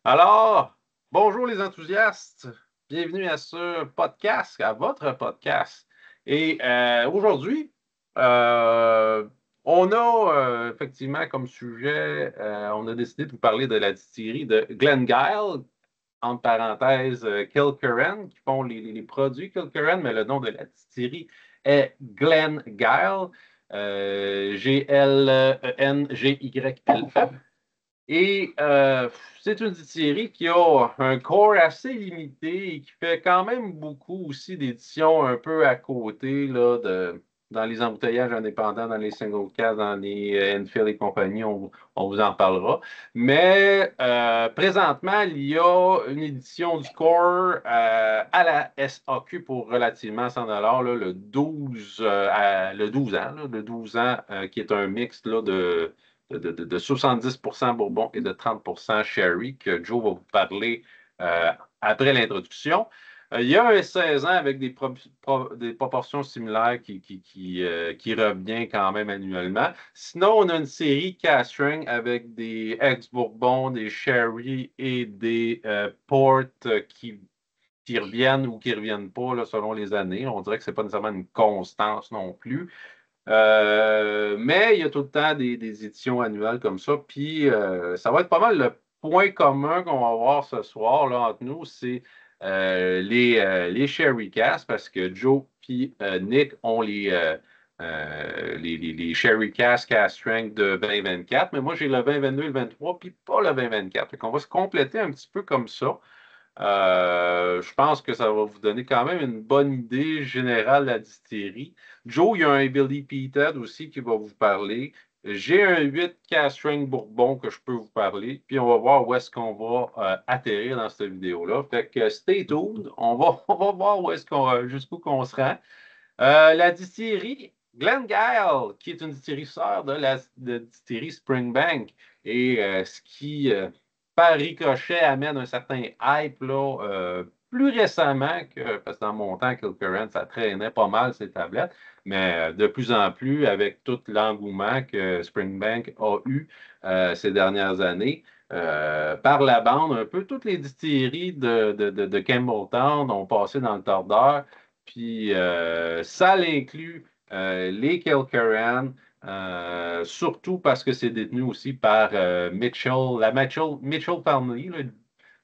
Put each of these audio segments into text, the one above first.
Alors, bonjour les enthousiastes, bienvenue à ce podcast, à votre podcast. Et aujourd'hui, euh, on a effectivement comme sujet, on a décidé de vous parler de la distillerie de Glengyle, entre parenthèses Kilkerran, qui font les produits Kilkerran, mais le nom de la distillerie est Glengyle, Glengyle. Et c'est une série qui a un corps assez limité et qui fait quand même beaucoup aussi d'éditions un peu à côté là, dans les embouteillages indépendants, dans les single cast, dans les Enfield et compagnie, on vous en parlera. Mais présentement, il y a une édition du corps à la SAQ pour relativement 100 là, le 12 ans, là, le 12 ans qui est un mix là, de 70% Bourbon et de 30% Sherry que Joe va vous parler après l'introduction. Il y a un 16 ans avec des proportions similaires qui revient quand même annuellement. Sinon, on a une série Castring avec des ex-Bourbon, des Sherry et des Port qui reviennent ou qui ne reviennent pas là, selon les années. On dirait que ce n'est pas nécessairement une constance non plus. Mais il y a tout le temps des éditions annuelles comme ça. Puis ça va être pas mal le point commun qu'on va voir ce soir là, entre nous, c'est les Sherry Cast parce que Joe et Nick ont les Sherry Cast Strength de 2024. Mais moi, j'ai le 2022 et le 23, puis pas le 2024. Donc, on va se compléter un petit peu comme ça. Je pense que ça va vous donner quand même une bonne idée générale de la distillerie. Joe, il y a un Billy Peated aussi qui va vous parler. J'ai un 8 Castring Bourbon que je peux vous parler. Puis on va voir où est-ce qu'on va atterrir dans cette vidéo-là. Fait que stay tuned. On va voir où est-ce jusqu'où qu'on se rend. La distillerie Glengyle, qui est une distillerie sœur de la distillerie Springbank. Et ce qui par ricochet, amène un certain hype là, plus récemment que, parce que dans mon temps, Kilkerran, ça traînait pas mal ces tablettes, mais de plus en plus, avec tout l'engouement que Springbank a eu ces dernières années, par la bande, un peu toutes les distilleries de Campbelltown ont passé dans le tordeur, puis ça l'inclut les Kilkerran, surtout parce que c'est détenu aussi par Mitchell Family. Là,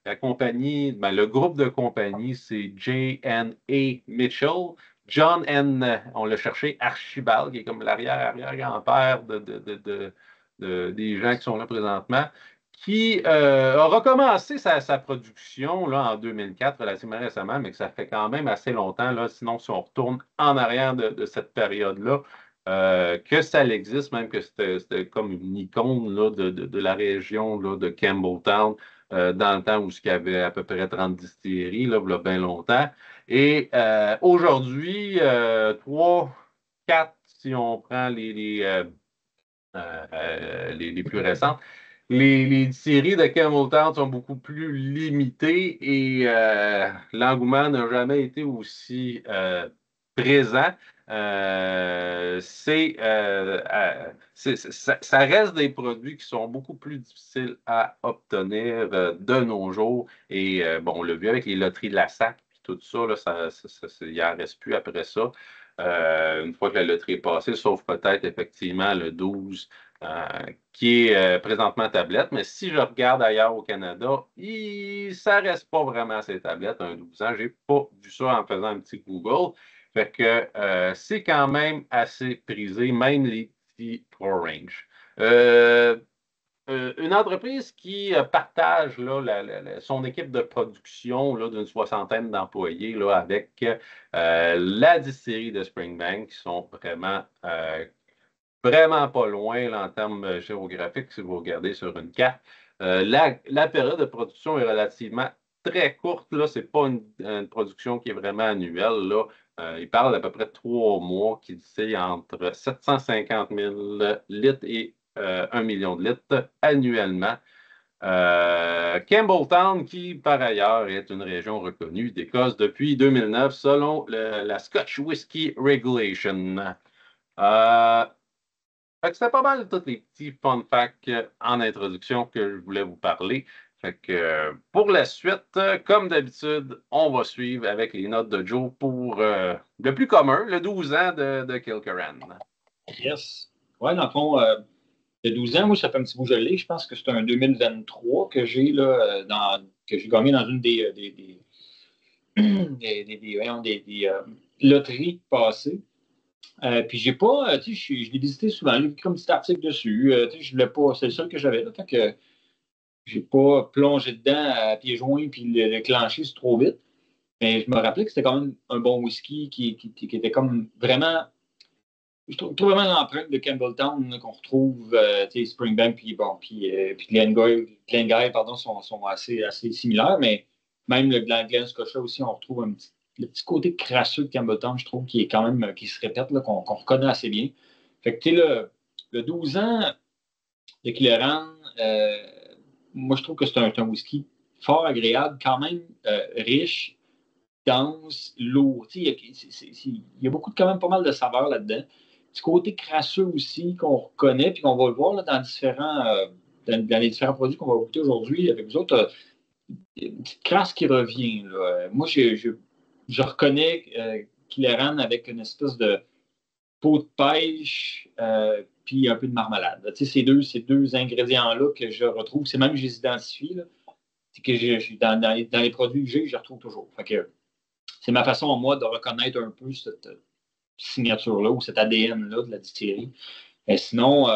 la compagnie, ben, le groupe de compagnie, c'est J.N.A. Mitchell. John N., on l'a cherché, Archibald, qui est comme l'arrière-arrière-grand-père des gens qui sont là présentement, qui a recommencé sa production là, en 2004, relativement récemment, mais que ça fait quand même assez longtemps. Là, sinon, si on retourne en arrière de cette période-là, que ça existe, même que c'était comme une icône là, de la région là, de Campbelltown dans le temps où il y avait à peu près 30 distilleries, là, il y a bien longtemps. Et aujourd'hui, 3, 4, si on prend les plus récentes, les séries de Campbelltown sont beaucoup plus limitées et l'engouement n'a jamais été aussi présent. Ça reste des produits qui sont beaucoup plus difficiles à obtenir de nos jours. Et bon, on l'a vu avec les loteries de la SAC, puis tout ça, là, il n'en reste plus après ça. Une fois que la loterie est passée, sauf peut-être effectivement le 12 qui est présentement tablette. Mais si je regarde ailleurs au Canada, ça ne reste pas vraiment ces tablettes, un 12 ans. Je n'ai pas vu ça en faisant un petit Google. Fait que c'est quand même assez prisé, même les petits Pro Range. Une entreprise qui partage là, son équipe de production là, d'une soixantaine d'employés là, avec la distillerie de Springbank qui sont vraiment pas loin là, en termes géographiques si vous regardez sur une carte. La période de production est relativement très courte. Là, c'est pas une production qui est vraiment annuelle. Là. Il parle d'à peu près 3 mois qui dit entre 750 000 litres et 1 million de litres annuellement. Campbelltown, qui par ailleurs est une région reconnue d'Écosse depuis 2009 selon la Scotch Whisky Regulation. Euh, Fait que c'était pas mal tous les petits fun facts en introduction que je voulais vous parler. Fait que pour la suite, comme d'habitude, on va suivre avec les notes de Joe pour le plus commun, le 12 ans de Kilkerran. Yes. Ouais, dans le fond, de 12 ans, moi, ça fait un petit bout que je l'ai. Je pense que c'est un 2023 que j'ai là, que j'ai gagné dans une des loteries passées. Puis j'ai pas, tu sais, je l'ai visité souvent, j'ai écrit un petit article dessus. Tu sais, je voulais pas, c'est le seul que j'avais là. Fait que j'ai pas plongé dedans à pieds joints puis le clencher c'est trop vite. Mais je me rappelais que c'était quand même un bon whisky qui était comme vraiment. Je trouve vraiment l'empreinte de Campbelltown là, qu'on retrouve, Springbank puis Glengarry, pardon, sont assez similaires, mais même le Glen Scotia aussi, on retrouve le petit côté crasseux de Campbelltown, je trouve, qui est quand même, qui se répète, qu'on reconnaît assez bien. Fait que, tu sais, le 12 ans de Killoran, moi, je trouve que c'est un whisky fort agréable, quand même riche, dense, lourd. Il y a beaucoup quand même pas mal de saveurs là-dedans. Petit côté crasseux aussi qu'on reconnaît, puis qu'on va le voir là, dans les différents produits qu'on va goûter aujourd'hui avec vous autres. Une petite crasse qui revient. Là. Moi, je reconnais Killerand avec une espèce de peau de pêche puis un peu de marmelade. Ces deux ingrédients-là que je retrouve, c'est même que je les identifie. Là, que dans les produits que j'ai, je les retrouve toujours. Fait que, c'est ma façon, moi, de reconnaître un peu cette signature-là ou cet ADN-là de la distillerie. Et sinon,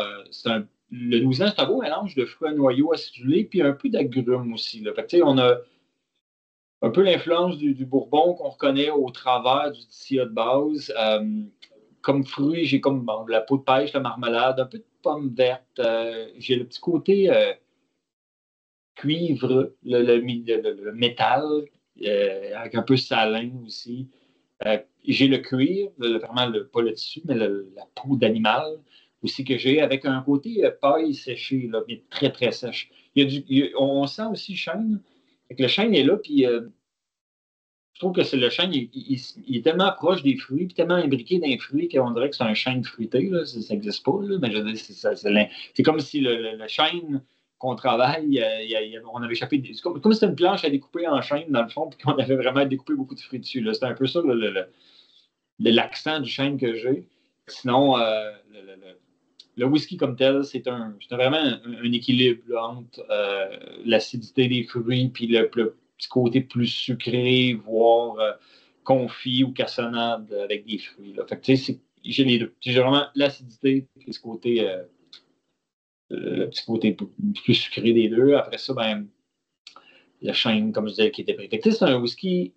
le 12 ans, c'est un beau mélange de fruits à noyaux acidulés puis un peu d'agrumes aussi. Là. Fait que, on a un peu l'influence du bourbon qu'on reconnaît au travers du distillat de base. Comme fruits, j'ai comme de la peau de pêche, la marmelade, un peu de pommes vertes. J'ai le petit côté cuivre, le métal, avec un peu salin aussi. J'ai le cuir, vraiment pas le tissu, mais la peau d'animal aussi que j'ai, avec un côté paille séchée, là, mais très, très sèche. On sent aussi le chêne. Le chêne est là, puis je trouve que c'est le chêne, il est tellement proche des fruits, puis tellement imbriqué dans les fruits qu'on dirait que c'est un chêne fruité. Là. Ça n'existe pas, là, mais je veux dire, c'est comme si le chêne qu'on travaille, on avait échappé. C'est comme si c'était une planche à découper en chêne, dans le fond, puis qu'on avait vraiment découpé beaucoup de fruits dessus. C'est un peu ça l'accent du chêne que j'ai. Sinon, le whisky comme tel, c'est vraiment un équilibre là, entre l'acidité des fruits puis le petit côté plus sucré, voire confit ou cassonade avec des fruits. Là. Fait que, j'ai les deux. J'ai vraiment l'acidité et le petit côté plus sucré des deux. Après ça, ben, le chêne, comme je disais, qui était pris. C'est un whisky.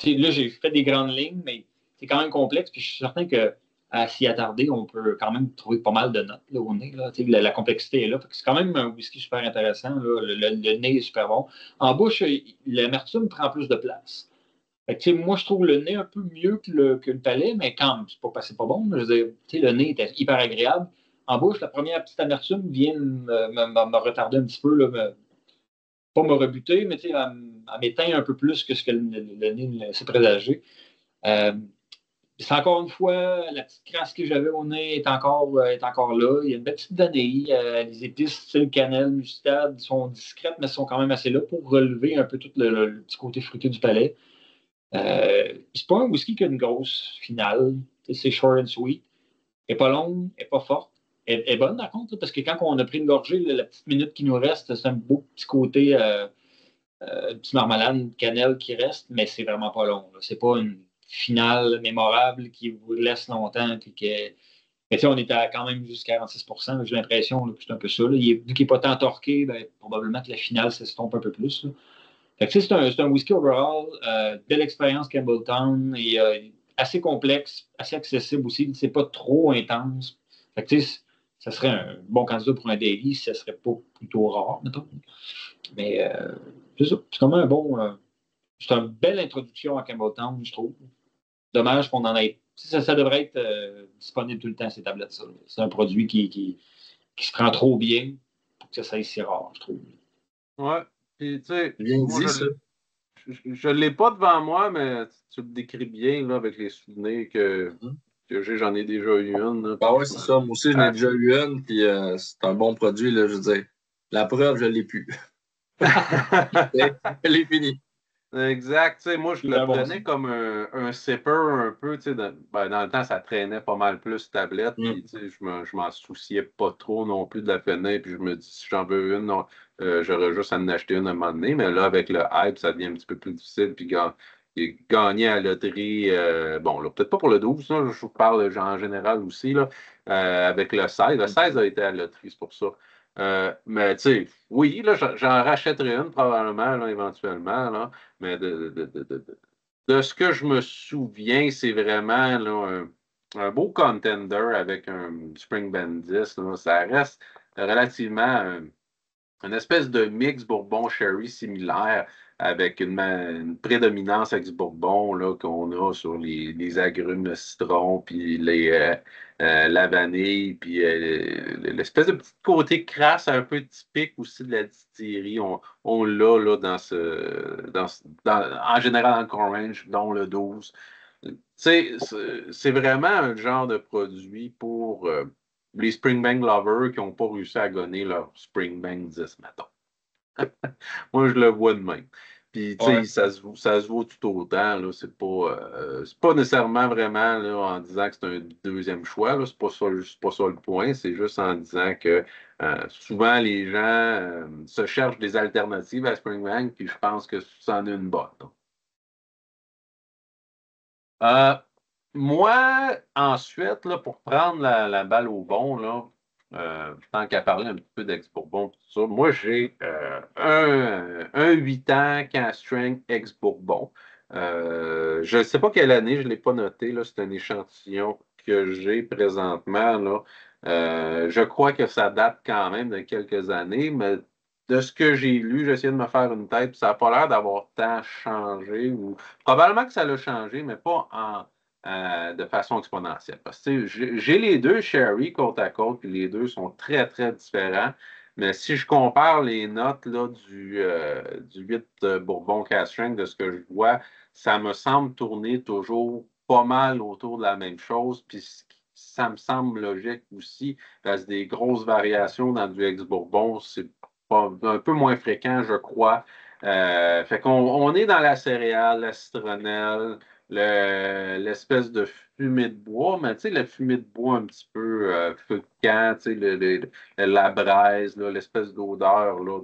Là, j'ai fait des grandes lignes, mais c'est quand même complexe. Puis je suis certain que à s'y attarder, on peut quand même trouver pas mal de notes là, au nez. Là. La complexité est là. C'est quand même un whisky super intéressant. Là. Le nez est super bon. En bouche, l'amertume prend plus de place. Fait que, moi, je trouve le nez un peu mieux que le palais, mais quand même, c'est pas bon. Je veux dire, le nez était hyper agréable. En bouche, la première petite amertume vient me retarder un petit peu, là, pas me rebuter, mais à m'éteindre un peu plus que ce que le nez laissait présager. Euh, c'est encore une fois, la petite crasse que j'avais au nez est encore là. Il y a une belle petite vanille. Les épices, style cannelle, mustade, sont discrètes, mais sont quand même assez là pour relever un peu tout le petit côté fruité du palais. C'est pas un whisky qui a une grosse finale. C'est short and sweet. Elle n'est pas longue, elle n'est pas forte. Elle est bonne, par contre, parce que quand on a pris une gorgée, la petite minute qui nous reste, c'est un beau petit côté petite marmelade, une cannelle qui reste, mais c'est vraiment pas long. C'est pas une finale mémorable qui vous laisse longtemps. Puis que... Mais on était quand même jusqu'à 46%. J'ai l'impression que c'est un peu ça. Vu qu'il n'est pas tant torqué, ben, probablement que la finale s'estompe un peu plus. Là. Fait que, c'est un whisky overall. Belle expérience Campbelltown. Et, assez complexe, assez accessible aussi. C'est pas trop intense. Fait que, ça serait un bon candidat pour un daily si ça serait pas plutôt rare, mettons. Mais c'est ça. C'est comme un bon. C'est une belle introduction à Campbelltown, je trouve. Dommage qu'on en ait. Ça devrait être disponible tout le temps, ces tablettes-là. C'est un produit qui se prend trop bien pour que ça soit si rare, je trouve. Ouais. Puis, tu sais, Bien moi, dit, ça. je ne l'ai pas devant moi, mais tu le décris bien là, avec les souvenirs que j'en ai déjà eu une. Là, Ben puis ouais, c'est ça. Moi aussi, j'en ai déjà eu une, puis c'est un bon produit, là, je veux dire. La preuve, je l'ai plus. Elle est finie. Exact. Tu sais, moi, je le Très bon, ça. prenais comme un sipper un peu. Tu sais, dans le temps, ça traînait pas mal plus tablette. Puis, tu sais, je m'en souciais pas trop non plus de la finir. Puis, je me dis, si j'en veux une, non, j'aurais juste à en acheter une à un moment donné. Mais là, avec le hype, ça devient un petit peu plus difficile. Puis, gagner à la loterie, bon, là, peut-être pas pour le 12, là, je vous parle genre, en général aussi, là, avec le 16. Le 16 a été à la loterie, c'est pour ça. Mais tu sais, oui, là, j'en rachèterai une probablement, là, éventuellement, là, mais de ce que je me souviens, c'est vraiment là, un beau contender avec un Spring Bandit. Là. Ça reste relativement une espèce de mix Bourbon-Sherry similaire avec une prédominance ex-Bourbon là, qu'on a sur les agrumes, le citron, puis la vanille, puis l'espèce de petit côté crasse un peu typique aussi de la distillerie. On l'a là, en général dans le Core Range, dont le 12. Tu sais, c'est vraiment un genre de produit pour les Springbank lovers qui n'ont pas réussi à gonner leur Springbank 10, mettons. Moi, je le vois de même. Puis, tu Ouais. sais, ça se vaut tout autant. Là. C'est pas nécessairement vraiment là, en disant que c'est un deuxième choix. Là. C'est pas ça le point. C'est juste en disant que souvent, les gens se cherchent des alternatives à Springbank, puis je pense que c'en est une bonne. Euh, Moi, ensuite, là, pour prendre la balle au bon, là, tant qu'à parler un petit peu d'ex-Bourbon, tout ça, moi, j'ai un 8 ans Castring ex-Bourbon. Je ne sais pas quelle année, je ne l'ai pas noté, là, c'est un échantillon que j'ai présentement, là. Je crois que ça date quand même de quelques années, mais de ce que j'ai lu, j'ai essayé de me faire une tête, puis ça n'a pas l'air d'avoir tant changé ou probablement que ça l'a changé, mais pas de façon exponentielle. Parce que tu sais, j'ai les deux Sherry côte à côte, puis les deux sont très, très différents. Mais si je compare les notes là, du 8 Bourbon Castring, de ce que je vois, ça me semble tourner toujours pas mal autour de la même chose. Puis ça me semble logique aussi, parce que des grosses variations dans du ex-Bourbon, c'est un peu moins fréquent, je crois. Fait qu'on est dans la céréale, la citronnelle, l'espèce de fumée de bois, mais tu sais, la fumée de bois un petit peu feu de camp, tu sais, la braise, là, l'espèce d'odeur là,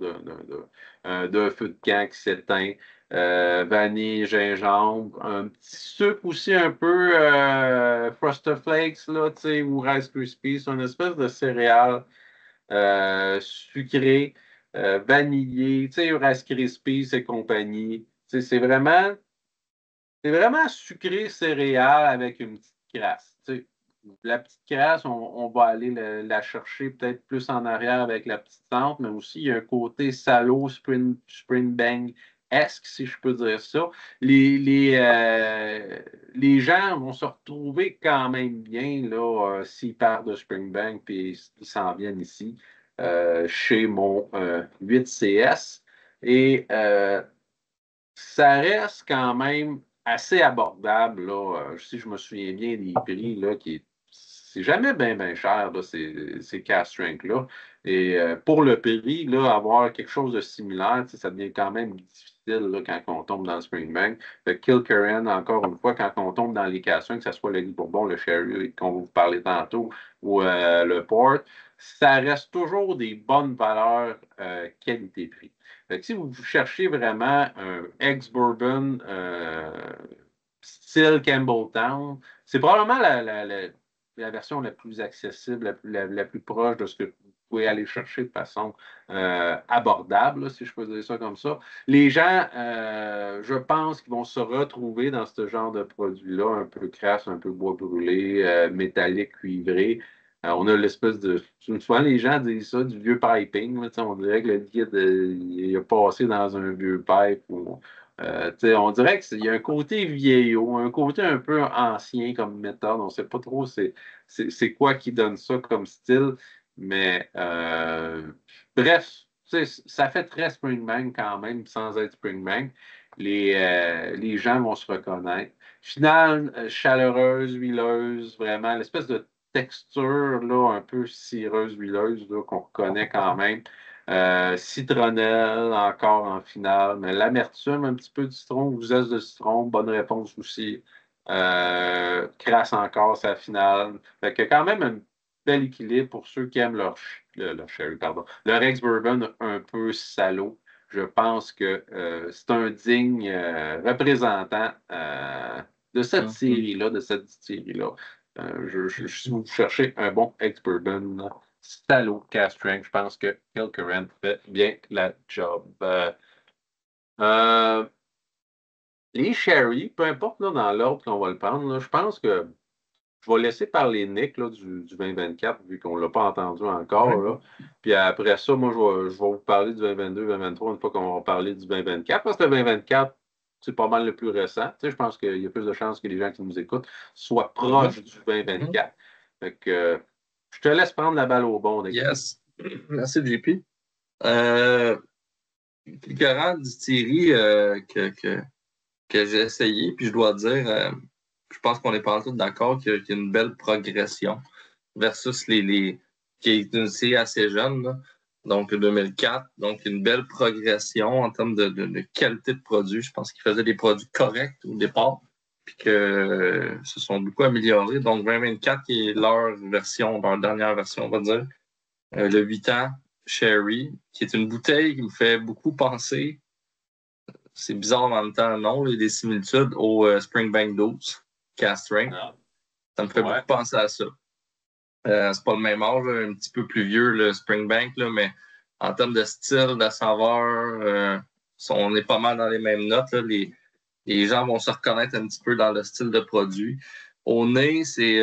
de feu de camp qui s'éteint. Vanille, gingembre, un petit sucre aussi un peu Frosted Flakes, là, tu sais, ou Rice Krispies, c'est une espèce de céréale sucré, vanillé, tu sais, Rice Krispies et compagnie. Tu sais, c'est vraiment sucré céréal avec une petite crasse. Tu sais. La petite crasse, on va aller la chercher peut-être plus en arrière avec la petite tente, mais aussi il y a un côté salaud Spring Bang-esque, si je peux dire ça. Les gens vont se retrouver quand même bien là, s'ils partent de Spring Bang puis ils s'en viennent ici chez mon 8CS. Et ça reste quand même assez abordable, là. Si je me souviens bien des prix, là, c'est jamais bien, bien cher, là, ces cast là. Et pour le prix, là, avoir quelque chose de similaire, tu sais, ça devient quand même difficile, là, quand on tombe dans le Springbank. Le Kilkerran, encore une fois, quand on tombe dans les cast que ce soit le Bourbon, le Sherry, qu'on va vous parler tantôt, ou le Port, ça reste toujours des bonnes valeurs qualité-prix. Fait que si vous cherchez vraiment un ex-bourbon style Campbelltown, c'est probablement la version la plus accessible, la plus proche de ce que vous pouvez aller chercher de façon abordable, là, si je peux dire ça comme ça. Les gens, je pense qu'ils vont se retrouver dans ce genre de produit-là, un peu crasse, un peu bois brûlé, métallique, cuivré. On a l'espèce de. Souvent, les gens disent ça, du vieux piping. Là, on dirait que le guide il a passé dans un vieux pipe. On dirait qu'il y a un côté vieillot, un côté un peu ancien comme méthode. On ne sait pas trop c'est quoi qui donne ça comme style. Mais bref, ça fait très Springbank quand même, sans être Springbank. Les gens vont se reconnaître. finale chaleureuse, huileuse, vraiment, l'espèce de texture là, un peu cireuse, huileuse là, qu'on reconnaît quand même. Citronnelle encore en finale, mais l'amertume, un petit peu de citron, ou zeste de citron, bonne réponse aussi. Crasse encore sa finale. Fait que quand même un bel équilibre pour ceux qui aiment leur sherry, pardon, leur ex-bourbon un peu salaud. Je pense que c'est un digne représentant de cette série-là, de cette distillerie-là. Si vous cherchez un bon ex-bourbon, salaud cask strength, je pense que Kilkerran fait bien la job. Euh, les sherry, peu importe là, dans l'ordre qu'on va le prendre, là, je pense que je vais laisser parler Nick là, du 2024, vu qu'on ne l'a pas entendu encore. Là. Puis après ça, moi, je vais vous parler du 2022, 2023, une fois qu'on va parler du 2024, parce que le 2024, c'est pas mal le plus récent. Tu sais, je pense qu'il y a plus de chances que les gens qui nous écoutent soient proches du 2024. Fait que je te laisse prendre la balle au bon, Nick. Yes. Merci, JP. Quelques distilleries que j'ai essayé, puis je dois dire, je pense qu'on est pas tous d'accord qu'il y a une belle progression versus qui est une série assez jeune, là, donc 2004. Donc, une belle progression en termes de qualité de produit. Je pense qu'ils faisaient des produits corrects au départ, puis que se sont beaucoup améliorés. Donc, 2024 qui est leur version, leur dernière version, on va dire. Le 8 ans Sherry, qui est une bouteille qui me fait beaucoup penser, c'est bizarre en même temps, non, il y a des similitudes au Springbank 12, cask strength. Ça me fait beaucoup penser à ça. C'est pas le même âge, là, un petit peu plus vieux, le Springbank, là, mais en termes de style, de saveur, on est pas mal dans les mêmes notes. Là. Les gens vont se reconnaître un petit peu dans le style de produit. Au nez, c'est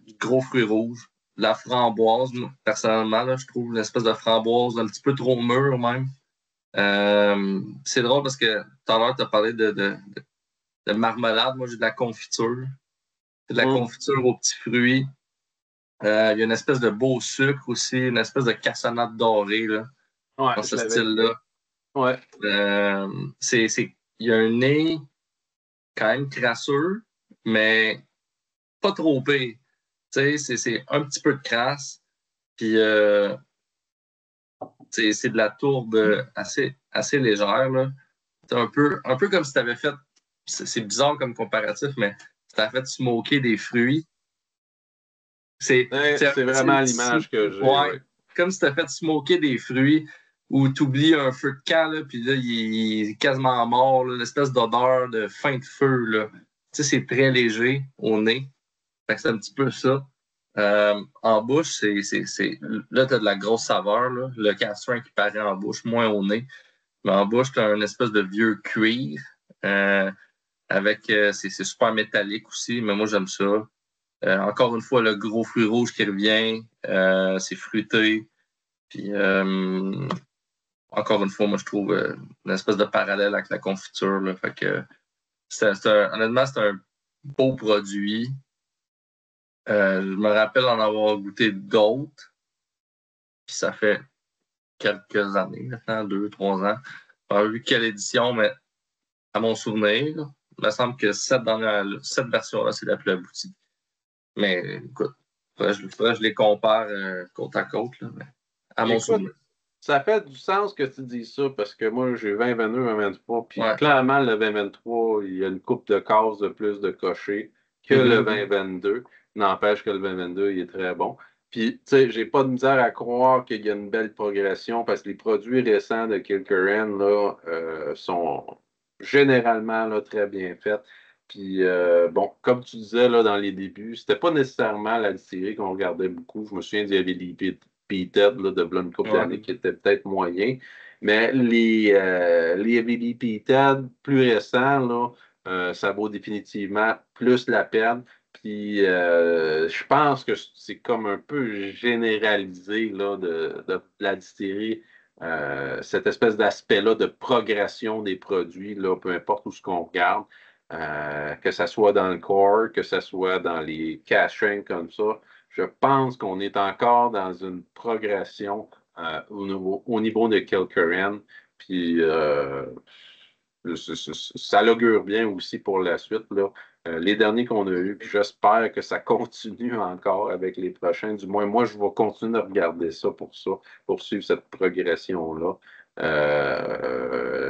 du gros fruit rouge, de la framboise. Personnellement, là, je trouve une espèce de framboise un petit peu trop mûre même. C'est drôle parce que tout à l'heure, tu as parlé de marmelade. Moi, j'ai de la confiture. C'est de la confiture aux petits fruits. Il y a une espèce de beau sucre aussi, une espèce de cassonade dorée là, dans ce style-là. Ouais. Il y a un nez quand même crasseux, mais pas trop pire. C'est un petit peu de crasse. Puis c'est de la tourbe assez légère. Là. C'est un peu comme si tu avais fait. C'est bizarre comme comparatif, mais si tu avais fait smoker des fruits. C'est vraiment l'image que j'ai. Ouais. Comme si tu as fait smoker des fruits où tu oublies un feu de camp, puis là, il est quasiment mort, l'espèce d'odeur de fin de feu. Là. C'est très léger au nez. Fait que c'est un petit peu ça. En bouche, là, tu as de la grosse saveur. Là. Le castrin qui paraît en bouche, moins au nez. Mais en bouche, tu as une espèce de vieux cuir. C'est super métallique aussi, mais moi, j'aime ça. Encore une fois, le gros fruit rouge qui revient. C'est fruité. Puis, encore une fois, moi, je trouve une espèce de parallèle avec la confiture. Là. Fait que, honnêtement, c'est un beau produit. Je me rappelle en avoir goûté d'autres. Puis ça fait quelques années maintenant, 2, 3 ans. Je n'ai pas vu quelle édition, mais à mon souvenir, il me semble que cette version-là, c'est la plus aboutie. Mais écoute, faudrait que je les compare côte à côte. Là, mais à mon souvenir. Ça fait du sens que tu dis ça parce que moi, j'ai 2022, 2023. Puis clairement, le 2023, il y a une coupe de cases de plus de cocher que le 2022. N'empêche que le 2022, il est très bon. Puis, tu sais, j'ai pas de misère à croire qu'il y a une belle progression parce que les produits récents de Kilkerran là, sont généralement là, très bien faits. Puis, bon, comme tu disais là, dans les débuts, c'était pas nécessairement la série qu'on regardait beaucoup. Je me souviens d'il y avait des Peated là, de une couple d'années qui était peut-être moyen. Mais les Heavy Peated plus récents, là, ça vaut définitivement plus la peine. Puis je pense que c'est comme un peu généralisé là, de la distillerie, cette espèce d'aspect-là de progression des produits, là, peu importe où ce qu'on regarde, que ce soit dans le core, que ce soit dans les cash strength comme ça. Je pense qu'on est encore dans une progression au niveau de Kilkerran. Puis ça l'augure bien aussi pour la suite, là. Les derniers qu'on a eus, puis j'espère que ça continue encore avec les prochains. Du moins, moi, je vais continuer de regarder ça, pour suivre cette progression-là.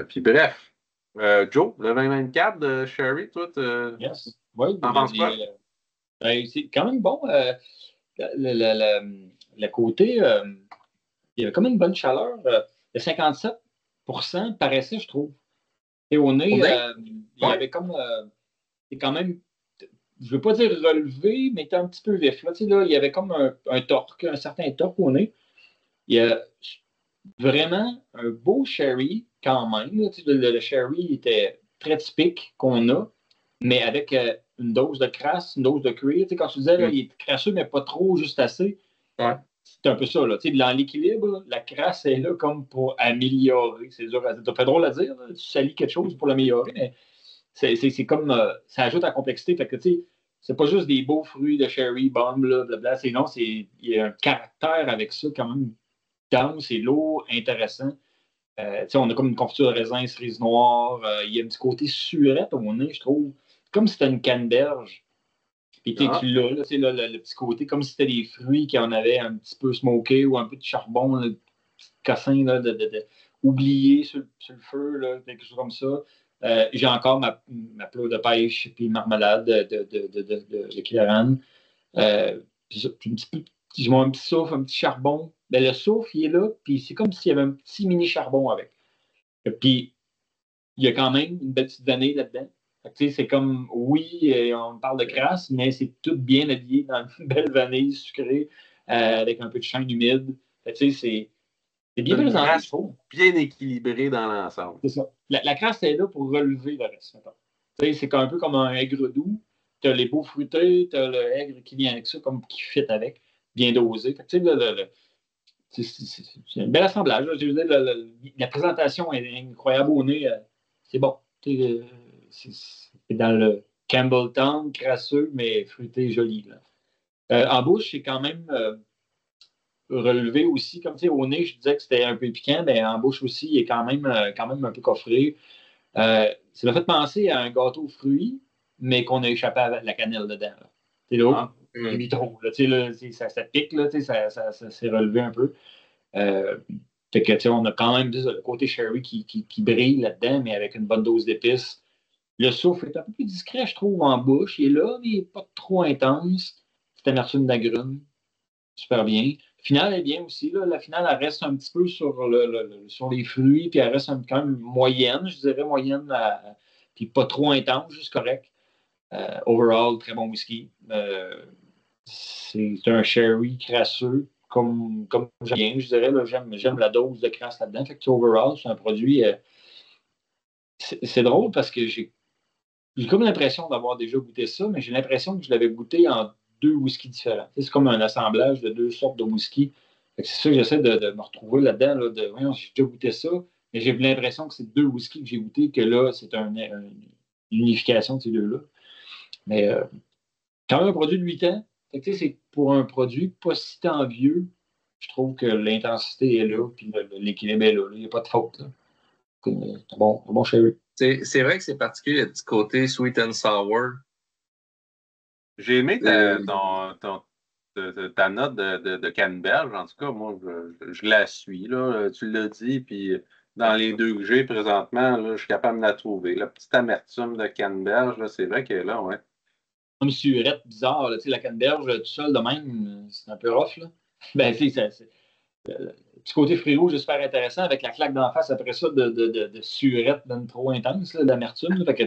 Puis bref, Joe, le 2024 de Sherry, toi, Yes. Oui, t'en penses quoi? c'est quand même bon. Le côté, il y avait comme une bonne chaleur. Le 57% paraissait, je trouve. Et au nez, il y avait comme. C'est quand même. Je ne veux pas dire relevé, mais il était un petit peu vif. Là, tu sais, là, il y avait comme un torque, un certain torque au nez. Il y a vraiment un beau sherry quand même. Là, tu sais, le sherry était très typique qu'on a, mais avec une dose de crasse, une dose de cuir. Tu sais, quand tu disais, là, il est crasseux, mais pas trop, juste assez. Ouais. C'est un peu ça. Là. Tu sais, dans l'équilibre, la crasse est là comme pour améliorer. C'est dur à dire. Ça fait drôle à dire. Là. Tu salis quelque chose pour l'améliorer, mais c'est comme. Ça ajoute à la complexité. Fait que, tu sais, c'est pas juste des beaux fruits de cherry, bomb, là, blabla. Non, il y a un caractère avec ça quand même dense, c'est lourd, intéressant. On a comme une confiture de raisin, cerise noire. Il y a un petit côté surette au nez, je trouve. Comme si c'était une canneberge. Puis tu l'as, là, le petit côté, comme si c'était des fruits qui en avaient un petit peu smoké ou un peu de charbon, là, petit cassin là, oublié sur le feu, là, quelque chose comme ça. J'ai encore ma plat de pêche puis marmelade de Kilaran. Puis un petit peu, je mets un petit souffle, un petit charbon. Ben, le souffle, il est là, puis c'est comme s'il y avait un petit mini charbon avec. Puis il y a quand même une belle petite vanille là-dedans. C'est comme, oui, on parle de crasse, mais c'est tout bien habillé dans une belle vanille sucrée avec un peu de chêne humide. C'est bien présenté, je trouve. Bien équilibré dans l'ensemble. C'est ça. La crasse est là pour relever le reste. C'est un peu comme un aigre doux. Tu as les beaux fruités, tu as le aigre qui vient avec ça, comme qui fit avec, bien dosé. C'est un bel assemblage. Je veux dire, la présentation est incroyable au nez. C'est bon. C'est dans le Campbelltown, crasseux, mais fruité, joli. En bouche, c'est quand même relevé aussi. Comme tu sais, au nez, je disais que c'était un peu piquant, mais en bouche aussi, il est quand même un peu coffré. Ça m'a fait penser à un gâteau aux fruits, mais qu'on a échappé à la cannelle dedans. C'est là, il trop. Ça pique, là, ça s'est relevé un peu. Fait que, on a quand même le côté sherry qui brille là-dedans, mais avec une bonne dose d'épices. Le souffle est un peu plus discret, je trouve, en bouche. Il est là, mais il n'est pas trop intense. C'est amertume d'agrumes. Super bien. La finale est bien aussi. Là. La finale, elle reste un petit peu sur les fruits, puis elle reste quand même moyenne, je dirais moyenne, puis pas trop intense, juste correct. Overall, très bon whisky. C'est un sherry crasseux, comme j'aime bien, je dirais. Là, j'aime la dose de crasse là-dedans. Fait que, overall, c'est un produit. C'est drôle parce que j'ai comme l'impression d'avoir déjà goûté ça, mais j'ai l'impression que je l'avais goûté en deux whiskies différents. C'est comme un assemblage de deux sortes de whisky. C'est ça que j'essaie de me retrouver là-dedans. Voyons, j'ai déjà goûté ça, mais j'ai l'impression que c'est deux whiskies que j'ai goûté, que là, c'est une unification de ces deux-là. Mais quand même un produit de 8 ans, c'est pour un produit pas si tant vieux, je trouve que l'intensité est là, puis l'équilibre est là. Il n'y a pas de faute. Là. C'est bon chéri. C'est vrai que c'est particulier, le petit côté sweet and sour. J'ai aimé ta note de canneberge. En tout cas, moi, je la suis. Là. Tu l'as dit, puis dans les deux que j'ai présentement, là, je suis capable de la trouver. La petite amertume de canneberge, là, c'est vrai qu'elle est là, ouais. Comme surette bizarre, là, la canneberge tout seul de même, c'est un peu rough. Là. Ben, c'est le petit côté frérot, super intéressant, avec la claque d'en face après ça de surette trop intense, d'amertume. Fait que,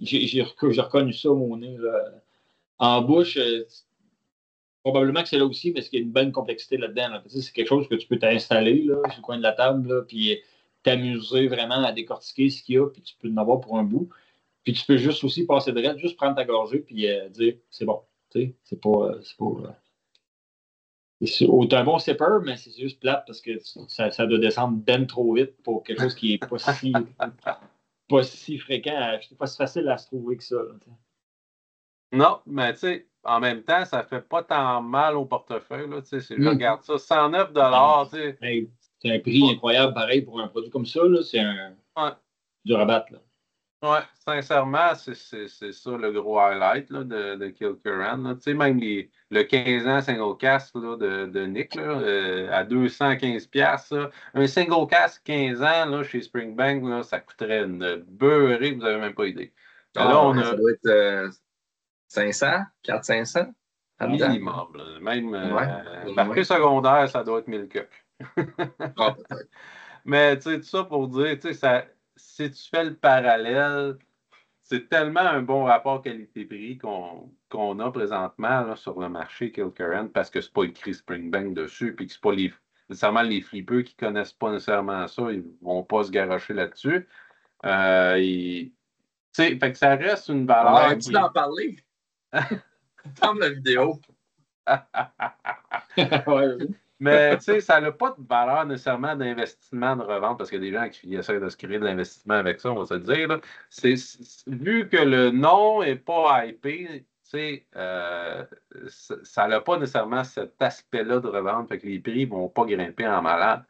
j'ai reconnu ça, mon nez. Là. En bouche, probablement que c'est là aussi, parce qu'il y a une bonne complexité là-dedans. Là. C'est quelque chose que tu peux t'installer là, sur le coin de la table, là, puis t'amuser vraiment à décortiquer ce qu'il y a, puis tu peux en avoir pour un bout. Puis tu peux juste aussi passer de reste, juste prendre ta gorgée, puis dire c'est bon. C'est pas. C'est un bon sipper, mais c'est juste plate parce que ça doit descendre ben trop vite pour quelque chose qui est pas si fréquent, c'est pas si facile à se trouver que ça. Là, non, mais tu sais, en même temps, ça fait pas tant mal au portefeuille. Là, je regarde ça, 109 $. Hey, c'est un prix incroyable, pareil, pour un produit comme ça. Là, c'est un. Ouais. du rabat. Là. Ouais, sincèrement, c'est ça le gros highlight là, de Kill Curran. Tu sais, même le 15 ans single cast là, de Nick là, à 215$. Là. Un single cast 15 ans là, chez Springbank, là, ça coûterait une beurrée, vous n'avez même pas idée. Mais là, on Ça a doit être 500, 400-500 là-dedans. minimum. Là. Même par Ouais. prix secondaire, ça doit être 1000 coques. Ah, peut-être. Mais tu sais, tout ça pour dire, tu sais, si tu fais le parallèle, c'est tellement un bon rapport qualité-prix qu'on a présentement là, sur le marché Kilcurran parce que c'est pas écrit Springbank dessus, puis que c'est pas nécessairement les flippeux qui connaissent pas nécessairement ça, ils vont pas se garrocher là-dessus. Fait que ça reste une On valeur arrête-tu qui est. d'en parler? Ferme la vidéo. Ouais. Mais tu sais, ça n'a pas de valeur nécessairement d'investissement de revente parce qu'il y a des gens qui essaient de se créer de l'investissement avec ça, on va se le dire. Là. Vu que le nom n'est pas hypé, tu sais, ça n'a pas nécessairement cet aspect-là de revente, fait que les prix ne vont pas grimper en malade.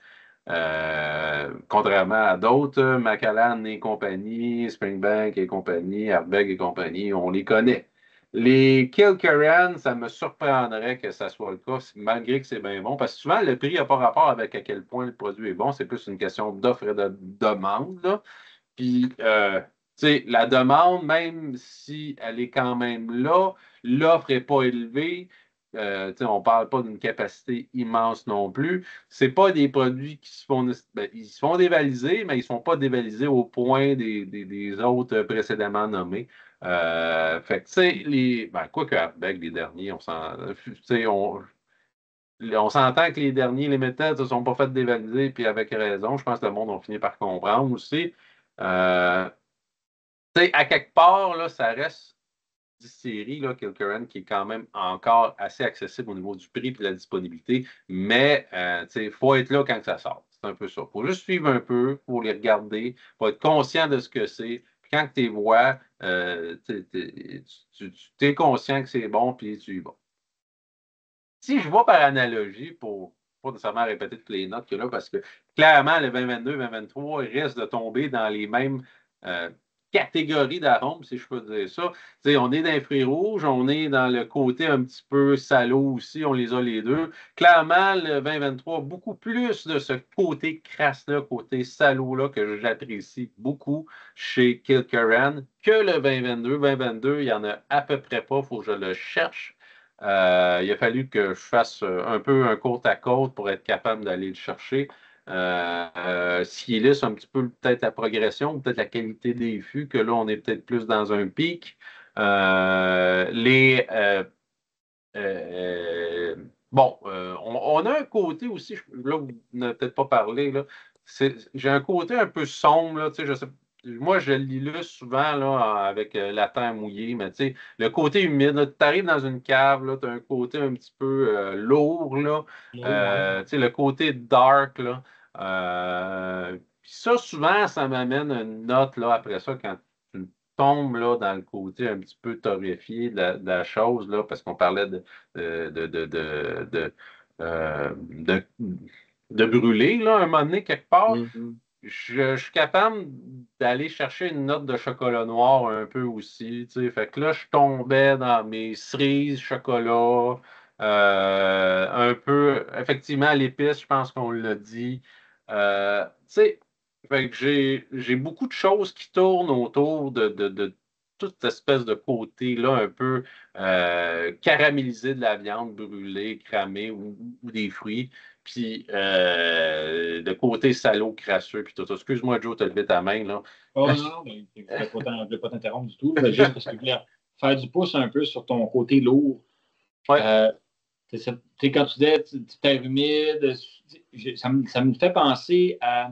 Contrairement à d'autres, Macallan et compagnie, Springbank et compagnie, Ardbeg et compagnie, on les connaît. Les Kilkerran, ça me surprendrait que ça soit le cas, malgré que c'est bien bon, parce que souvent, le prix n'a pas rapport avec à quel point le produit est bon, c'est plus une question d'offre et de demande. Là. Puis, tu sais, la demande, même si elle est quand même là, l'offre n'est pas élevée. Tu sais, on ne parle pas d'une capacité immense non plus. C'est pas des produits qui se font, ben, ils se font dévaliser, mais ils ne sont pas dévalisés au point des autres précédemment nommés. Fait que, tu sais, quoi que Ardbeg, les derniers, tu sais, on s'entend que les derniers, les méthodes, ne se sont pas fait dévaliser, puis avec raison. Je pense que le monde a fini par comprendre aussi. Euh, tu sais, à quelque part, là, ça reste une série, là, Kilkerran, qui est quand même encore assez accessible au niveau du prix et de la disponibilité, mais tu sais, il faut être là quand ça sort. C'est un peu ça. Il faut juste suivre un peu, il faut les regarder, il faut être conscient de ce que c'est. Puis quand tu les vois, tu es conscient que c'est bon, puis tu y vas. Si je vois par analogie, pour pas nécessairement répéter toutes les notes qu'il y a là, parce que clairement, le 2022, 2023 risque de tomber dans les mêmes euh, catégories d'arômes, si je peux dire ça. T'sais, on est dans les fruits rouges, on est dans le côté un petit peu salaud aussi, on les a les deux. Clairement, le 2023, beaucoup plus de ce côté crasse-là, côté salaud-là, que j'apprécie beaucoup chez Kilkerran, que le 2022. 2022, il n'y en a à peu près pas, il faut que je le cherche. Il a fallu que je fasse un peu un côte à côte pour être capable d'aller le chercher. S'il laisse un petit peu peut-être la progression, peut-être la qualité des fûts, que là, on est peut-être plus dans un pic. Euh, les, euh, euh, on a un côté aussi, là, vous n'avez peut-être pas parlé, là. J'ai un côté un peu sombre, là, tu sais, je sais, moi, je l'illustre souvent là, avec la terre mouillée, mais tu sais, le côté humide, tu arrives dans une cave, tu as un côté un petit peu lourd, là, Ouais. tu sais, le côté dark, là. Puis ça, souvent, ça m'amène une note, là, après ça, quand tu tombe là, dans le côté un petit peu torréfié de la chose, là, parce qu'on parlait de, de, de, de, de, de brûler, là, un moment donné, quelque part. Mhm. Je suis capable d'aller chercher une note de chocolat noir un peu aussi. Tu sais. Fait que là, je tombais dans mes cerises, chocolat, un peu, effectivement, l'épice, je pense qu'on l'a dit. Tu sais, fait que j'ai beaucoup de choses qui tournent autour de toute cette espèce de côté-là, un peu caramélisé de la viande brûlée, cramée ou des fruits. Puis le côté salaud, crasseux, puis tout ça. Excuse-moi, Joe, t'as levé ta main, là. Oh non, ben, je ne voulais pas t'interrompre du tout, mais juste parce que je voulais faire du pouce un peu sur ton côté lourd. Ouais. Euh, quand tu disais terre humide, ça me fait penser à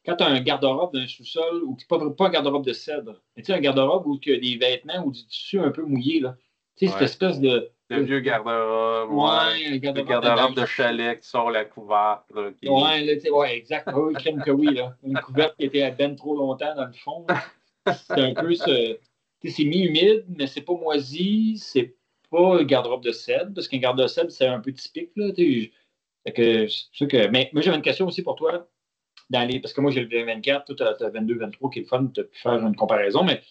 quand tu as un garde-robe d'un sous-sol, ou pas un garde-robe de cèdre, mais un garde-robe où il y a des vêtements ou du tissu un peu mouillé. Là. Cette Ouais. espèce de. Le vieux garde-robe, ouais. Ouais, un Le garde-robe garde-robe de chalet qui sort la couverte, là, Ouais, là, ouais, exact. Ah oui, crème que oui, là. Une couverte qui était à ben trop longtemps dans le fond. C'est un peu ce. C'est mi-humide, mais c'est pas moisi, c'est pas un garde-robe de cèdre, parce qu'un garde-robe de cèdre, c'est un peu typique, là. Fait que, c'est sûr que. Mais moi, j'avais une question aussi pour toi. parce que moi, j'ai le 2024, toi, tu as 22-23 qui est le fun, tu as pu faire une comparaison, mais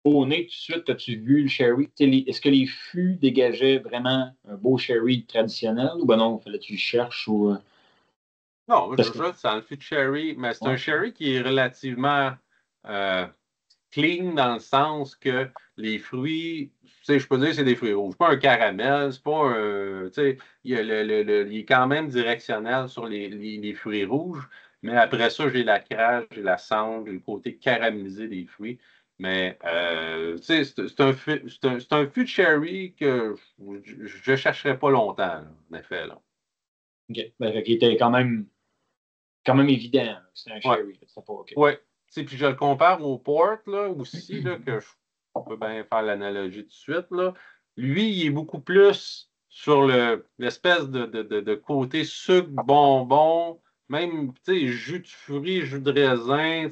au nez, tout de suite, as-tu vu le sherry? Est-ce que les fûts dégageaient vraiment un beau sherry traditionnel ou ben non, fallait que tu le cherches ou. Non, moi, je Parce que. veux ça, le fût de sherry, mais c'est un Ouais. sherry qui est relativement euh, clean dans le sens que les fruits, tu sais, je peux dire que c'est des fruits rouges, pas un caramel, c'est pas un, tu sais, il est quand même directionnel sur les fruits rouges, mais après ça, j'ai la crasse, j'ai la cendre, j'ai le côté caramélisé des fruits. Mais, tu sais, c'est un fût de cherry que je ne chercherai pas longtemps, là, en effet, là. OK. Ben, fait qu'il était quand même évident, là, que c'était un Ouais. sherry. C'était pas OK. Oui. Puis je le compare au port là, aussi, là, que je peux bien faire l'analogie tout de suite. Là. Lui, il est beaucoup plus sur l'espèce de côté sucre, bonbon, même jus de fruits, jus de raisin.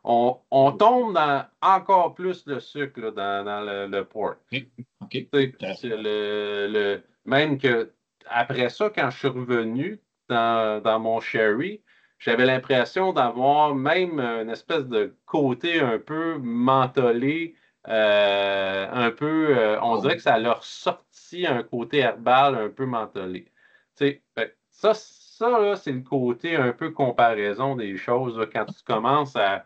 On tombe dans encore plus le sucre là, dans le port. OK. OK. C'est même que après ça, quand je suis revenu dans mon sherry, j'avais l'impression d'avoir même une espèce de côté un peu mentholé, un peu, on dirait que ça leur sortit un côté herbal un peu mentholé. Fait que ça là, c'est le côté un peu comparaison des choses. Là, quand tu commences à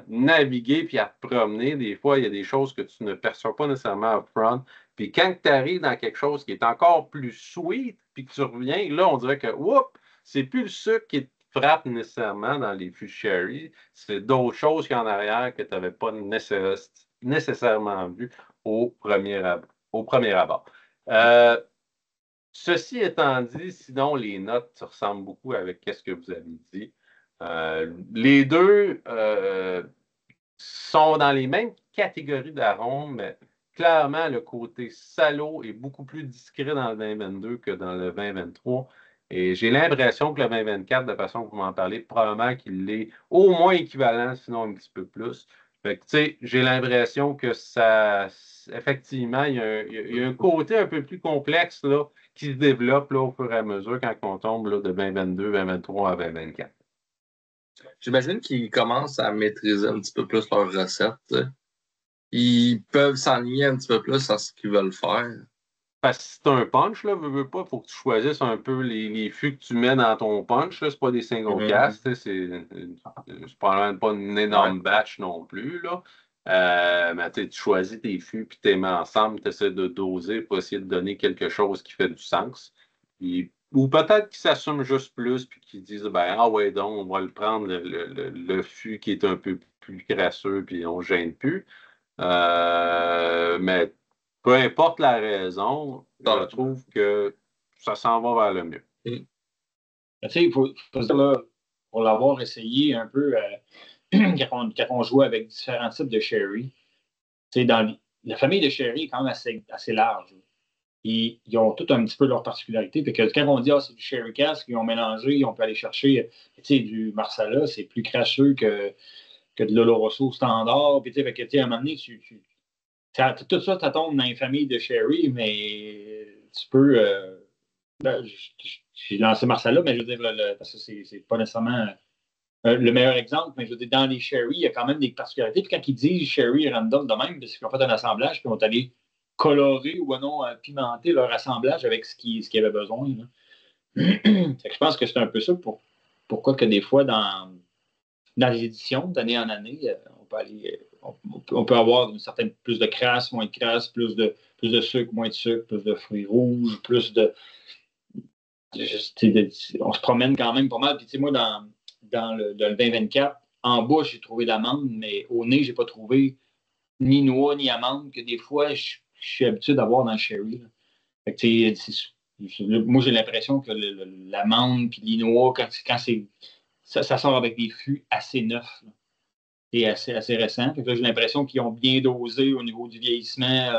naviguer puis à te promener, des fois, il y a des choses que tu ne perçois pas nécessairement upfront. Puis quand tu arrives dans quelque chose qui est encore plus sweet, puis que tu reviens, là, on dirait que, oups, c'est plus le sucre qui te frappe nécessairement dans les fûts sherry, c'est d'autres choses qu'il y a en arrière que tu n'avais pas nécessairement vu au premier abord. Euh, Ceci étant dit, sinon, les notes ressemblent beaucoup avec ce que vous avez dit. Les deux sont dans les mêmes catégories d'arômes, mais clairement, le côté salaud est beaucoup plus discret dans le 2022 que dans le 2023. Et j'ai l'impression que le 2024, de façon que vous m'en parlez, probablement qu'il est au moins équivalent, sinon un petit peu plus. Fait que, tu sais, j'ai l'impression que ça, effectivement, il y a un côté un peu plus complexe là, qui se développe là, au fur et à mesure quand on tombe là, de 2022, 2023 à 2024. J'imagine qu'ils commencent à maîtriser un petit peu plus leurs recettes. T'sais. Ils peuvent s'enligner un petit peu plus à ce qu'ils veulent faire. Parce que si c'est un punch, là, veux pas, faut que tu choisisses un peu les fûts que tu mets dans ton punch. Là. C'est pas des single cast, c'est probablement pas une Ouais. énorme batch non plus. Là. Mais tu choisis tes fûts puis tu les mets ensemble, tu essaies de doser pour essayer de donner quelque chose qui fait du sens. Ou peut-être qu'ils s'assument juste plus puis qu'ils disent ben ah ouais donc on va le prendre le fût qui est un peu plus crasseux puis on ne gêne plus. Mais peu importe la raison, je Ça- trouve que ça s'en va vers le mieux. Mm. Tu sais, faut se dire, là, pour l'avoir essayé un peu quand on jouait avec différents types de sherry, tu sais, la famille de sherry est quand même assez large. Ils ont tous un petit peu leur particularité. Fait que quand on dit c'est du sherry cask, ils ont mélangé, on peut aller chercher du marsala, c'est plus crasseux que de l'oloroso standard. Puis, fait que, à un moment donné, tout ça, ça tombe dans une famille de sherry, mais tu peux. Ben, j'ai lancé Marsala, mais je veux dire, parce que c'est pas nécessairement le meilleur exemple, mais je veux dire, dans les sherry, il y a quand même des particularités. Puis quand ils disent sherry random de même, c'est qu'ils ont fait un assemblage, puis ils vont aller colorer ou non pimenter leur assemblage avec ce qu'ils avaient besoin. Là. Fait que je pense que c'est un peu ça pourquoi que des fois, dans les éditions, d'année en année, on peut aller. On peut avoir une certaine plus de crasse, moins de crasse, plus de sucre, moins de sucre, plus de fruits rouges, plus de. On se promène quand même pas mal. Puis, moi, dans le 2024, en bouche, j'ai trouvé l'amande, mais au nez, j'ai pas trouvé ni noix ni amande, que des fois, je suis habitué d'avoir dans le sherry. Là. Fait que, moi, j'ai l'impression que l'amande puis l'inois, quand ça sort avec des fûts assez neufs là, et assez récents. Fait que là, j'ai l'impression qu'ils ont bien dosé au niveau du vieillissement,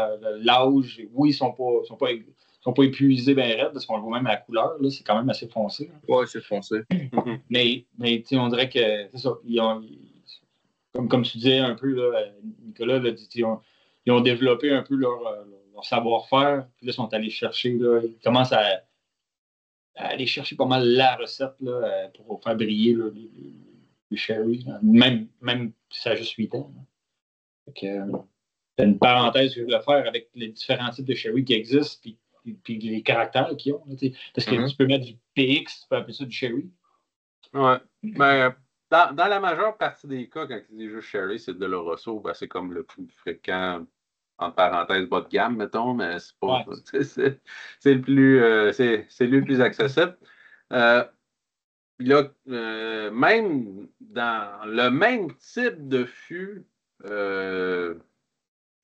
l'âge. Oui, ils sont pas épuisés bien raides, parce qu'on le voit même à la couleur. Là, c'est quand même assez foncé. Là. Ouais, c'est foncé. Mais on dirait que c'est ça. Comme tu disais un peu, là, Nicolas, là, ils ont développé un peu leur savoir-faire. Puis là, ils sont allés chercher, là, ils commencent à aller chercher pas mal la recette là, pour faire briller là, du sherry. Même si ça a juste 8 ans. C'est une parenthèse que je voulais faire avec les différents types de sherry qui existent puis les caractères qu'ils ont. Parce que tu peux mettre du PX, tu peux appeler ça du sherry. Ouais. Ben, dans la majeure partie des cas, quand ils disent juste sherry, c'est de l'Oloroso. Ben, c'est comme le plus fréquent, en parenthèse, bas de gamme, mettons, mais c'est pas. Ouais. C'est le plus c'est le plus accessible. Là, même dans le même type de fût,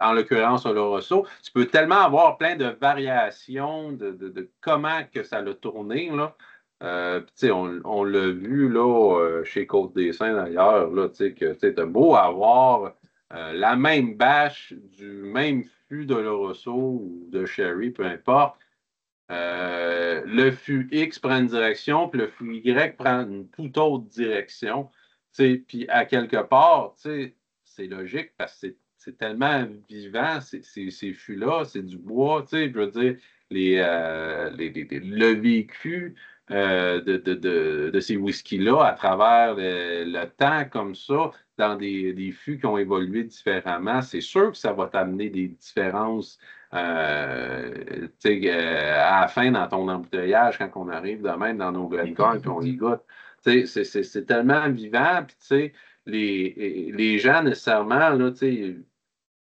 en l'occurrence Oloroso, tu peux tellement avoir plein de variations de comment que ça l'a tourné, là. On l'a vu là, chez Côte des Saints d'ailleurs, là, que tu as beau avoir la même bâche du même fût d'Oloroso ou de Sherry, peu importe. Le fût X prend une direction, puis le fût Y prend une toute autre direction. Puis à quelque part, c'est logique parce que c'est tellement vivant, ces fûts-là, c'est du bois, je veux dire, le vécu de ces whiskies-là à travers le temps comme ça, dans des fûts qui ont évolué différemment, c'est sûr que ça va t'amener des différences à la fin dans ton embouteillage, quand on arrive de même dans nos Glencairn puis on y goûte. C'est tellement vivant, puis les gens nécessairement, là,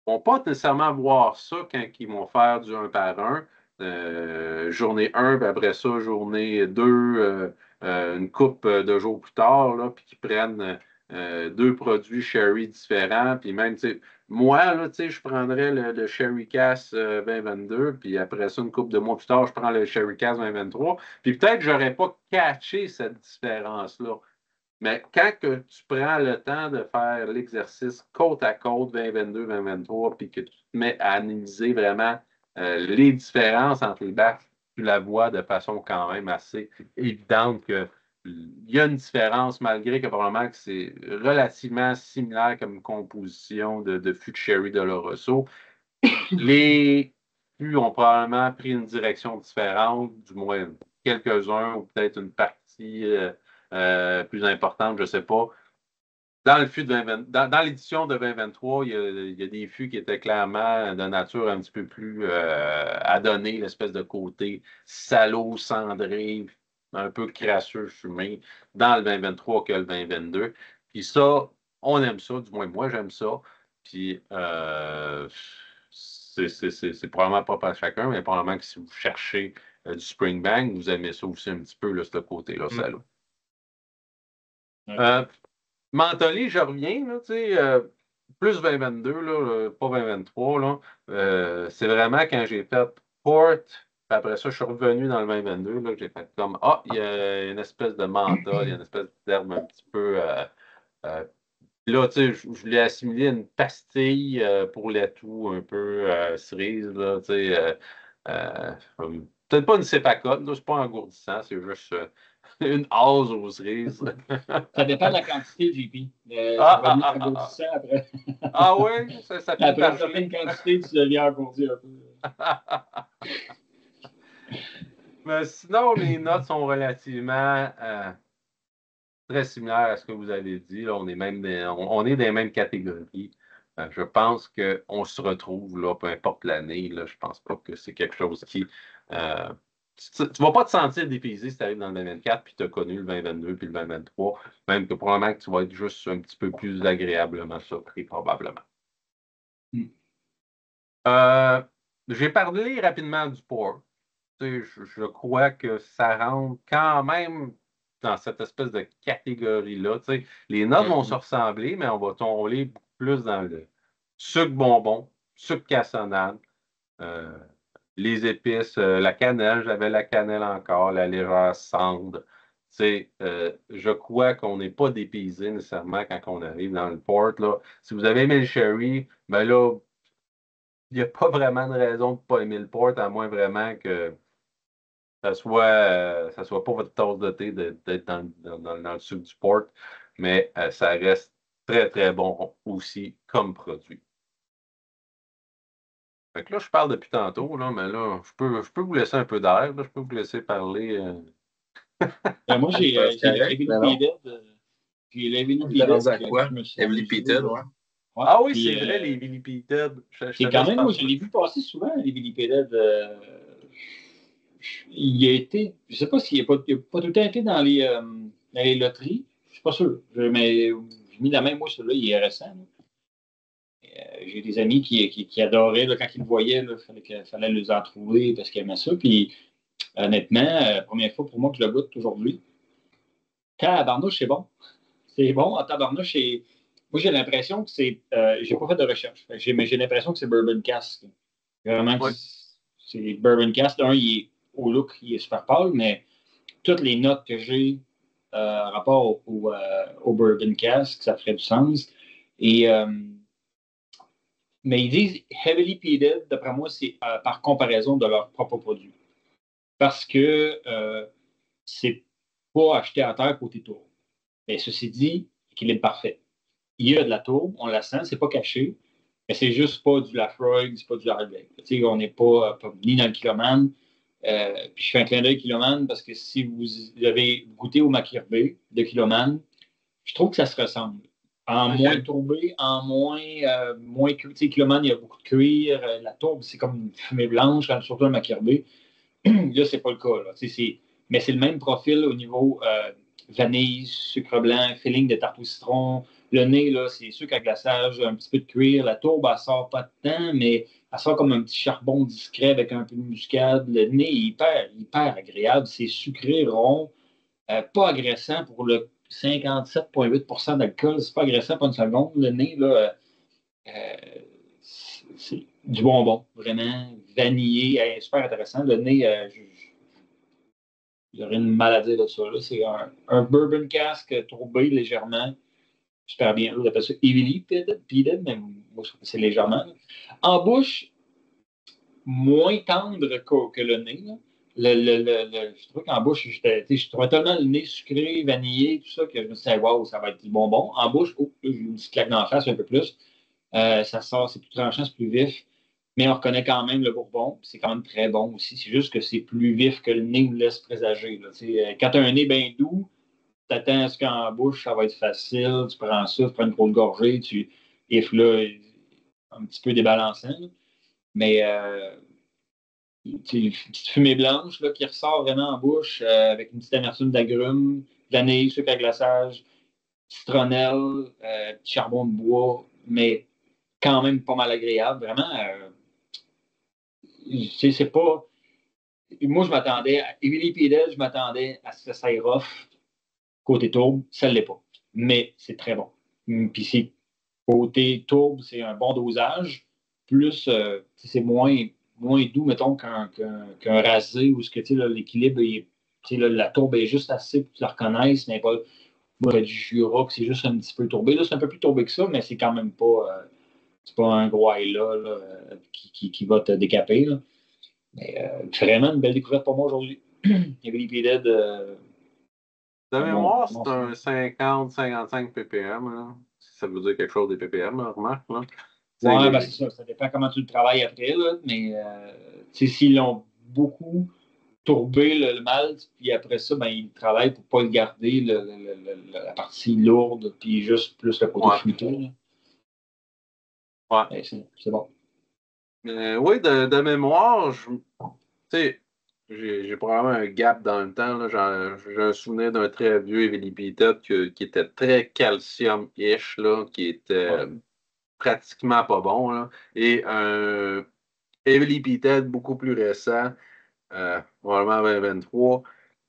vont pas nécessairement voir ça quand ils vont faire du 1 par 1. Journée 1, puis après ça, journée 2, une coupe de jours plus tard, là, puis qu'ils prennent deux produits Sherry différents. Puis même, moi, là, je prendrais le Sherry Cass 2022, puis après ça, une couple de mois plus tard, je prends le Sherry Cass 2023. Puis peut-être que je n'aurais pas catché cette différence-là. Mais quand que tu prends le temps de faire l'exercice côte à côte 2022, 2023, puis que tu te mets à analyser vraiment les différences entre les bacs, tu la vois de façon quand même assez évidente qu'il y a une différence, malgré que probablement que c'est relativement similaire comme composition de fût de Sherry de l'Oloroso. Les fûts ont probablement pris une direction différente, du moins quelques-uns, ou peut-être une partie plus importante, je ne sais pas. Dans le fût dans l'édition de 2023, il y a des fûts qui étaient clairement de nature un petit peu plus à donner, l'espèce de côté salaud, cendré, un peu crasseux, fumé, dans le 2023 que le 2022. Puis ça, on aime ça, du moins moi j'aime ça. Puis c'est probablement pas pour chacun, mais probablement que si vous cherchez du Springbank, vous aimez ça aussi un petit peu, là, ce côté-là, salaud. Mentally, je reviens, là, plus 2022, là, pas 2023. Là, c'est vraiment quand j'ai fait Port, puis après ça, je suis revenu dans le 2022, là, j'ai fait comme, il y a une espèce de menthol, il y a une espèce d'herbe un petit peu. Là, je l'ai assimilé à une pastille pour l'atout un peu cerise, là, peut-être pas une cépacote, c'est pas engourdissant, c'est juste une hausse aux cerises. Ça dépend de la quantité, JP. Après. Oui, ça peut après une certaine quantité, tu deviens engourdi un peu. Mais sinon, les notes sont relativement très similaires à ce que vous avez dit. Là, on est dans les mêmes catégories. Je pense qu'on se retrouve, là, peu importe l'année. Je pense pas que c'est quelque chose qui... tu ne vas pas te sentir dépaysé si tu arrives dans le 2024 puis tu as connu le 2022 puis le 2023. Même que probablement que tu vas être juste un petit peu plus agréablement surpris, probablement. J'ai parlé rapidement du port. Je crois que ça rentre quand même dans cette espèce de catégorie-là. Les notes vont se ressembler, mais on va tomber beaucoup plus dans le sucre bonbon, sucre cassonade, les épices, la cannelle, j'avais la cannelle encore, la légère cendre. Je crois qu'on n'est pas dépaysé nécessairement quand on arrive dans le port. Là. Si vous avez aimé le sherry, ben là, il n'y a pas vraiment de raison de ne pas aimer le port, à moins vraiment que ça soit pas votre tasse de thé d'être dans le sucre du port, mais ça reste très, très bon aussi comme produit. Fait que là, je parle depuis tantôt, là, mais là, je peux vous laisser un peu d'air, je peux vous laisser parler. Moi, j'ai des Puis l'Heavily On était rendu à Peated, quoi? je me suis Heavily amusé, Peated, là. ouais. Ouais, Ah oui, puis, c'est vrai, les Billy Peated. c'est quand même, moi, je l'ai vu passer souvent, l'Heavily Peated. Il a été, je sais pas s'il n'a pas tout le temps été dans les loteries. Je suis pas sûr. Mais j'ai mis la main, moi, celui-là, il est récent. Là. J'ai des amis qui adoraient, là, quand ils le voyaient, il fallait les en trouver parce qu'ils aimaient ça. Puis, honnêtement, première fois pour moi que je le goûte aujourd'hui. Tabarnouche, c'est bon. C'est bon. En tabarnouche, moi, j'ai l'impression que c'est. J'ai pas fait de recherche. Mais j'ai l'impression que c'est Bourbon Cask. Vraiment que Ouais. c'est Bourbon Cask. Un, au look, il est super pâle, mais toutes les notes que j'ai rapport au Bourbon Cask, ça ferait du sens. Et, mais ils disent Heavily Peated, d'après moi, c'est par comparaison de leur propre produit. Parce que c'est pas acheté à terre côté tour. Mais ceci dit, équilibre parfait. Il y a de la tourbe, on la sent, c'est pas caché, mais c'est juste pas du Lafroig, c'est pas du Hardback. On n'est pas ni dans le Kiloman. Puis je fais un clin d'œil Kiloman parce que si vous avez goûté au Makirbe de Kiloman, je trouve que ça se ressemble. En moins tourbé, en moins cuir. Kiloman, il y a beaucoup de cuir. La tourbe, c'est comme une fumée blanche, surtout le Makirbe. Là, c'est pas le cas. Là. Mais c'est le même profil au niveau vanille, sucre blanc, feeling de tarte au citron. Le nez, là, c'est sucre à glaçage, un petit peu de cuir. La tourbe, elle sort pas de temps, mais elle sort comme un petit charbon discret avec un peu de muscade. Le nez est hyper agréable. C'est sucré, rond, pas agressant pour le 57,8 d'alcool. C'est pas agressant pour une seconde. Le nez, là, c'est du bonbon, vraiment vanillé, super intéressant. Le nez, j'aurais une maladie de ça. Là. C'est un bourbon cask tourbé légèrement. Super bien. On appelle ça heavily peated, mais moi, je trouve que c'est légèrement. En bouche, moins tendre que le nez. Là. Je trouvais qu'en bouche, je trouvais tellement le nez sucré, vanillé, tout ça, que je me suis dit, waouh, ça va être du bonbon. En bouche, j'ai une petite claque dans la face un peu plus. Ça sort, c'est plus tranchant, c'est plus vif. Mais on reconnaît quand même le bourbon. C'est quand même très bon aussi. C'est juste que c'est plus vif que le nez nous laisse présager. Là. Quand tu as un nez bien doux, tu attends à ce qu'en bouche, ça va être facile. Tu prends ça, tu prends une grosse gorgée, tu là, un petit peu débalancant. Là. Mais une petite fumée blanche là, qui ressort vraiment en bouche avec une petite amertume d'agrumes, vanille, sucre à glaçage, citronnelle, petit charbon de bois, mais quand même pas mal agréable. Vraiment, c'est pas. Moi, je m'attendais à Emily Pedel, je m'attendais à ce que ça aille rough côté tourbe. Ça ne l'est pas. Mais c'est très bon. Puis c'est côté tourbe, c'est un bon dosage. Plus, c'est moins doux, mettons, qu'un rasé où l'équilibre, la tourbe est juste assez pour que tu la reconnaisses, mais pas du Jura, que c'est juste un petit peu tourbé. Là, c'est un peu plus tourbé que ça, mais c'est quand même pas. C'est pas un gros là, qui va te décaper. Là. Mais vraiment une belle découverte pour moi aujourd'hui. Heavily Peated. De mémoire, c'est un 50-55 ppm. Là. Si ça veut dire quelque chose des ppm, là, remarque. Là. Ouais, ben c'est ça. Ça dépend comment tu le travailles après. Là, mais s'ils l'ont beaucoup tourbé le malt, puis après ça, ben, ils travaillent pour ne pas le garder, la partie lourde, puis juste plus le côté fruité. Ouais. C'est bon. Oui, de mémoire, j'ai probablement un gap dans le temps. J'ai un souvenir d'un très vieux Heavily Peated qui était très calcium-ish, là, qui était pratiquement pas bon. Là, et un Heavily Peated beaucoup plus récent, probablement 2023,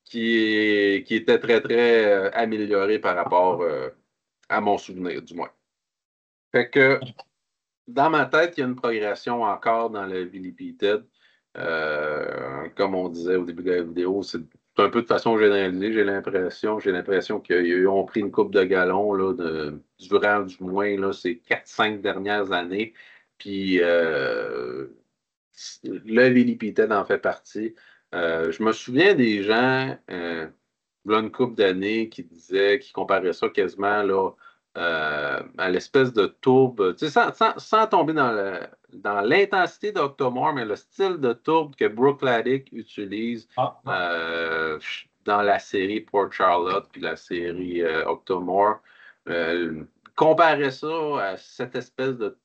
qui était très, très amélioré par rapport à mon souvenir, du moins. Fait que dans ma tête, il y a une progression encore dans le Heavily Peated. Comme on disait au début de la vidéo, c'est un peu de façon généralisée, j'ai l'impression qu'ils ont pris une coupe de gallons là, durant du moins là, ces 4-5 dernières années. Puis le Heavily en fait partie. Je me souviens des gens, là, une couple d'années, qui comparaient ça quasiment là, à l'espèce de tourbe, tu sais, sans tomber dans l'intensité d'Octomore, mais le style de tourbe que Brookladdick utilise, dans la série Port Charlotte puis la série Octomore. Comparer ça à cette espèce de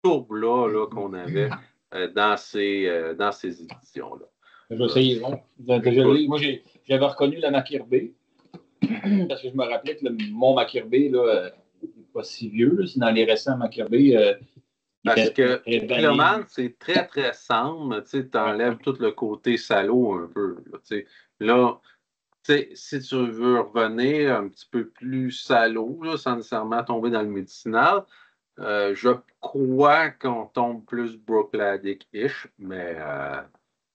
tourbe-là là, qu'on avait dans ces éditions-là. Je vais essayer. Bon. Moi, j'avais reconnu la Mackirbé parce que je me rappelais que mon Mackirbé n'est pas si vieux. Là. C'est dans les récents Mackirbé. Parce que Clément, c'est très, très sombre. Tu enlèves tout le côté salaud un peu. Là, si tu veux revenir un petit peu plus salaud, là, sans nécessairement tomber dans le médicinal, je crois qu'on tombe plus Brookladic-ish, mais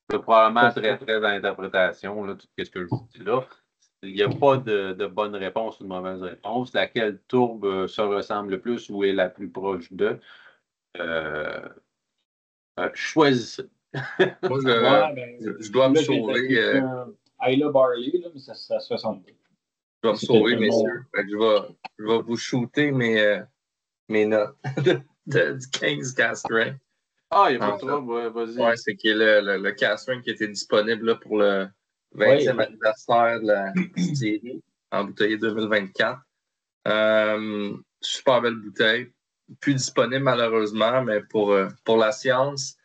probablement très, très dans l'interprétation, là, tout ce que je vous dis là. Il n'y a pas de bonne réponse ou de mauvaise réponse. Laquelle tourbe se ressemble le plus ou est la plus proche de? Choisissez. Moi, je dois me sauver. Ayla Barley, là, mais ça se ressemble. Je dois me sauver, messieurs. Je vais vous shooter mes notes du 15 Castring. Ah, il n'y a pas de trouble, vas-y. Ouais, c'est qui est le Castring qui était disponible là, pour le 20e anniversaire de la série, embouteillé 2024. Super belle bouteille. Plus disponible malheureusement, mais pour la science,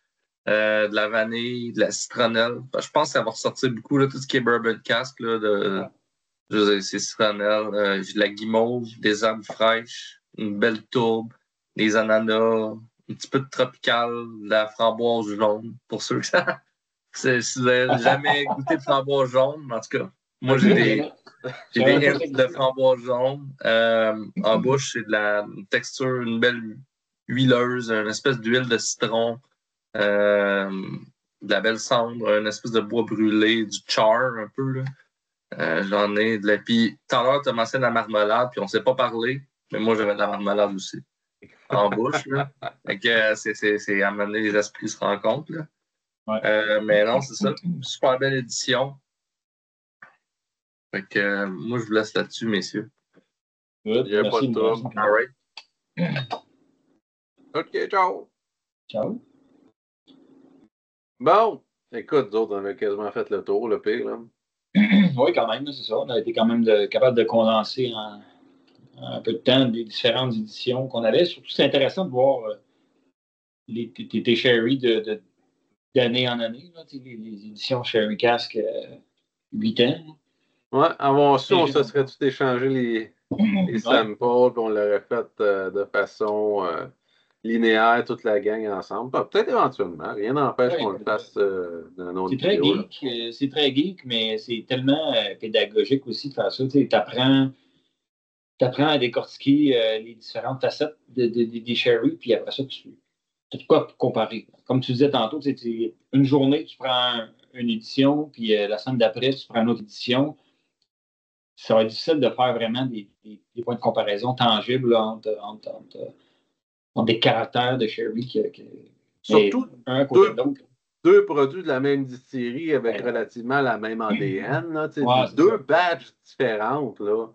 de la vanille, de la citronnelle. Je pense que ça va ressortir beaucoup, là, tout ce qui est bourbon cask. Là, c'est citronnelle. J'ai de la guimauve, des herbes fraîches, une belle tourbe, des ananas, un petit peu de tropical, de la framboise jaune. Pour ceux que ça. Si vous n'avez jamais goûté de framboise jaune, en tout cas, moi j'ai des hints de framboise jaune. En bouche, c'est de la texture, une belle huileuse, une espèce d'huile de citron. De la belle cendre, une espèce de bois brûlé, du char un peu. Là. J'en ai de la. Puis tout à l'heure, tu as mentionné la marmelade, puis on ne s'est pas parlé, mais moi j'avais de la marmelade aussi. En bouche. Là. Fait que c'est à amener les esprits se rencontrent. Là. Ouais. Mais non, c'est ça. Super belle édition. Fait que moi je vous laisse là-dessus, messieurs. Il n'y a pas de trouble. All right. OK, ciao. Ciao. Bon, écoute, nous autres, on avait quasiment fait le tour, le pire. Là. Oui, quand même, c'est ça. On a été quand même capable de condenser en un peu de temps les différentes éditions qu'on avait. Surtout, c'est intéressant de voir tes Sherry d'année en année, là, les éditions Sherry Cask 8 ans. Ouais, avant ça, on se serait tout échangé les samples, puis on l'aurait fait de façon linéaire, toute la gang ensemble. Peut-être éventuellement. Rien n'empêche qu'on le fasse dans un autre vidéo. C'est très geek, mais c'est tellement pédagogique aussi de faire ça. Tu apprends à décortiquer les différentes facettes des Sherry, puis après ça, tu as de quoi comparer. Comme tu disais tantôt, une journée, tu prends une édition, puis la semaine d'après, tu prends une autre édition. Ça va être difficile de faire vraiment des points de comparaison tangibles là, entre des caractères de Sherry surtout deux produits de la même distillerie avec relativement la même ADN, là, deux batchs différentes. Là.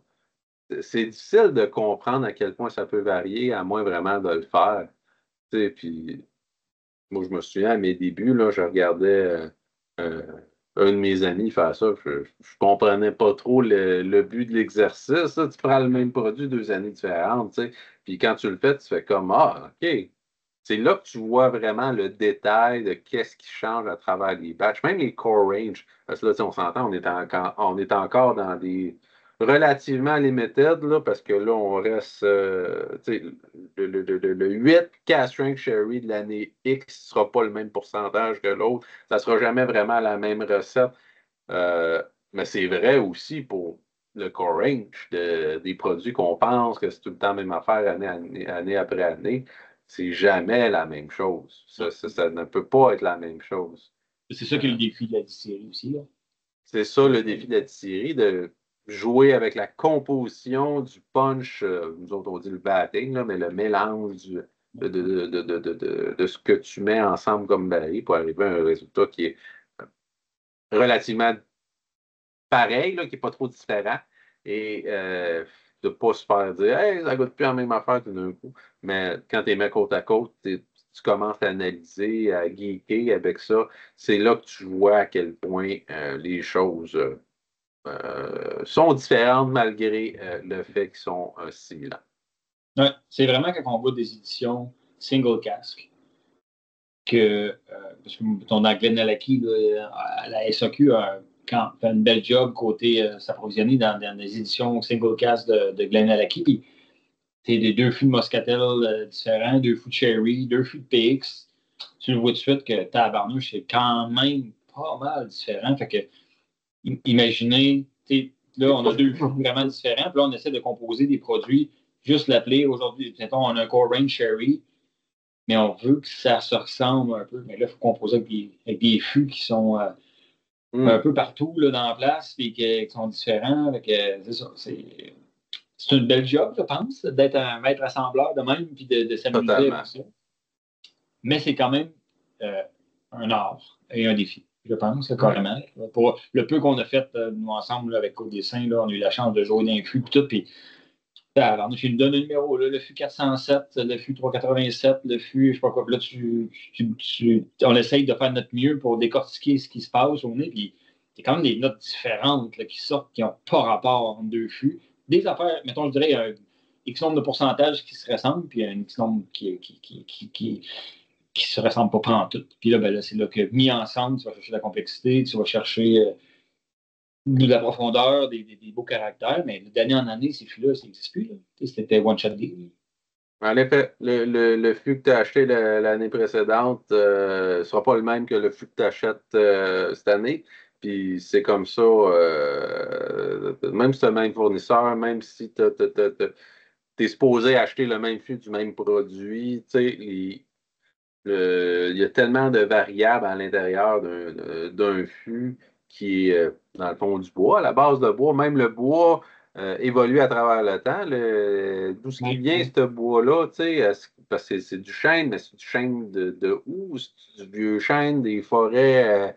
C'est difficile de comprendre à quel point ça peut varier, à moins vraiment de le faire. Puis, moi, je me souviens, à mes débuts, là, je regardais un de mes amis faire ça. Je comprenais pas trop le but de l'exercice. Tu prends le même produit 2 années différentes. Puis quand tu le fais, tu fais comme Ah, OK. C'est là que tu vois vraiment le détail de qu'est-ce qui change à travers les batchs. Même les core range. Parce que là, on s'entend, on est encore dans des relativement limited, là, parce que là, on reste. Le 8 cast strength sherry de l'année X ne sera pas le même pourcentage que l'autre. Ça ne sera jamais vraiment la même recette. Mais c'est vrai aussi pour le core range des produits qu'on pense que c'est tout le temps la même affaire année après année. C'est jamais la même chose. Ça ne peut pas être la même chose. C'est ça qui est le défi de la distillerie aussi. Là. C'est ça le défi de la distillerie, de jouer avec la composition du punch, nous autres on dit le batting, là, mais le mélange de ce que tu mets ensemble comme baril pour arriver à un résultat qui est relativement pareil, là, qui n'est pas trop différent. Et de ne pas se faire dire Hey, ça ne goûte plus la même affaire tout d'un coup. Mais quand tu les mets côte à côte, tu commences à analyser, à geeker avec ça. C'est là que tu vois à quel point les choses sont différentes malgré le fait qu'ils sont similaires. Ouais, c'est vraiment quand on voit des éditions single cask parce que ton anglais Nalaki, à la SAQ fait une belle job côté s'approvisionner dans des éditions single cask de Glenallachie. Puis t'es des 2 fûts de Moscatel différents, 2 fûts de Sherry, 2 fûts de PX. Tu le vois tout de suite que tabarnouche, c'est quand même pas mal différent. Fait que, imaginez, là, on a 2 fûts vraiment différents. Puis là, on essaie de composer des produits, juste l'appeler aujourd'hui. Mettons, on a un Core Range Sherry, mais on veut que ça se ressemble un peu. Mais là, il faut composer avec des fûts qui sont un peu partout là, dans la place et qui sont différents. C'est ça. C'est une belle job, je pense, d'être un maître assembleur de même puis de s'amuser avec ça. Mais c'est quand même un art et un défi, je pense, carrément. Pour le peu qu'on a fait, nous, ensemble, là, avec Côte des Saints, là, on a eu la chance de jouer dans les fûts et tout. Puis, alors, je lui donne le numéro, là, le fût 407, le fût 387, le fût, je sais pas quoi. Puis là, on essaye de faire notre mieux pour décortiquer ce qui se passe au nez. Puis, il y a quand même des notes différentes là, qui sortent, qui n'ont pas rapport entre 2 fûts. Des affaires, mettons, je dirais, un X nombre de pourcentages qui se ressemblent, puis un X nombre qui se ressemble pas pantoute. Puis là, ben là, c'est là que, mis ensemble, tu vas chercher de la complexité, tu vas chercher de la profondeur, des beaux caractères, mais d'année en année, ces fûts-là, ça n'existe plus. Là. C'était one-shot deal. En effet, le fût que tu as acheté l'année précédente ne sera pas le même que le fût que tu achètes cette année. Puis c'est comme ça, même si tu as le même fournisseur, même si tu es supposé acheter le même fût du même produit, tu sais, il y a tellement de variables à l'intérieur d'un fût qui est, dans le fond, du bois, à la base de bois. Même le bois évolue à travers le temps. D'où ce qui vient, ce bois-là, tu sais, parce que c'est du chêne, mais c'est du chêne de où? C'est du vieux chêne, des forêts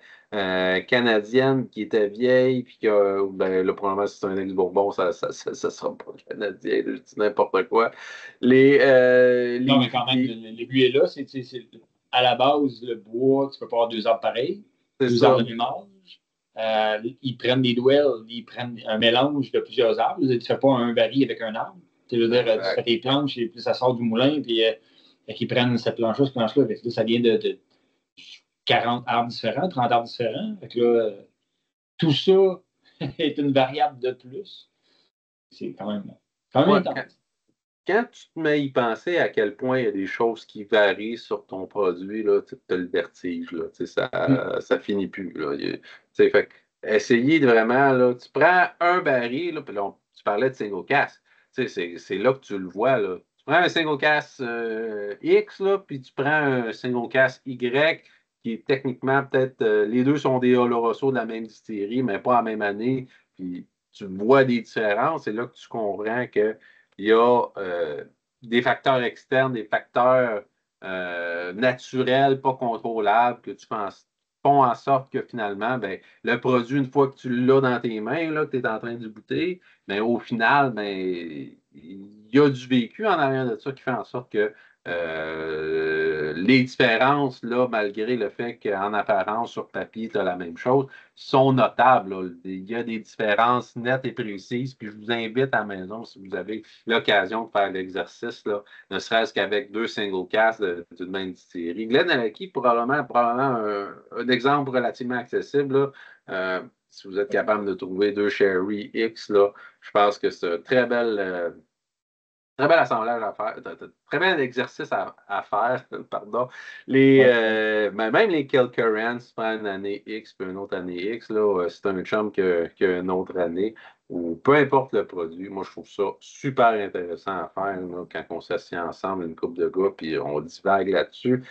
canadiennes qui étaient vieilles, puis que, ben, là, probablement, si c'est un ex-bourbon, ça sera pas canadien, je dis n'importe quoi. Non, mais quand même, l'aiguille est là. C'est, à la base, le bois, tu peux pas avoir 2 arbres pareils, 2 arbres de même âge. Ils prennent des douelles, ils prennent un mélange de plusieurs arbres. Tu ne fais pas un baril avec un arbre. Tu veux dire, tu fais tes planches et puis ça sort du moulin, puis ils prennent cette planche-là, cette planche-là. Là, ça vient de 40 arbres différents, 30 arbres différents. Fait que là, tout ça est une variable de plus. C'est quand même intense. Quand tu te mets à y penser à quel point il y a des choses qui varient sur ton produit, là, tu as le vertige. Là, ça finit plus. Là. Fait, essayer de vraiment, là, tu prends un baril, là, puis là, tu parlais de single cast. C'est là que tu le vois. Là. Tu prends un single cast X, là, puis tu prends un single cast Y, qui est techniquement peut-être, les deux sont des Oloroso de la même distillerie, mais pas la même année. Puis tu vois des différences. C'est là que tu comprends que il y a des facteurs externes, des facteurs naturels, pas contrôlables, que tu penses font en sorte que finalement, ben, le produit, une fois que tu l'as dans tes mains, là, que tu es en train de goûter, ben, au final, ben, il y a du vécu en arrière de ça qui fait en sorte que les différences, là, malgré le fait qu'en apparence, sur papier, tu as la même chose, sont notables. Là. Il y a des différences nettes et précises. Puis je vous invite à la maison, si vous avez l'occasion de faire l'exercice, là, ne serait-ce qu'avec 2 single casts d'une même distillerie. Glenallachie, probablement un exemple relativement accessible. Là. Si vous êtes capable de trouver 2 Sherry X, là, je pense que c'est un très bel assemblage à faire, très bel exercice à faire, pardon. Même les Kilkerrans, tu prends une année X puis une autre année X, là, c'est un chum qui a une autre année, ou peu importe le produit. Moi, je trouve ça super intéressant à faire là, quand on s'assied ensemble, une couple de gars, puis on divague là-dessus.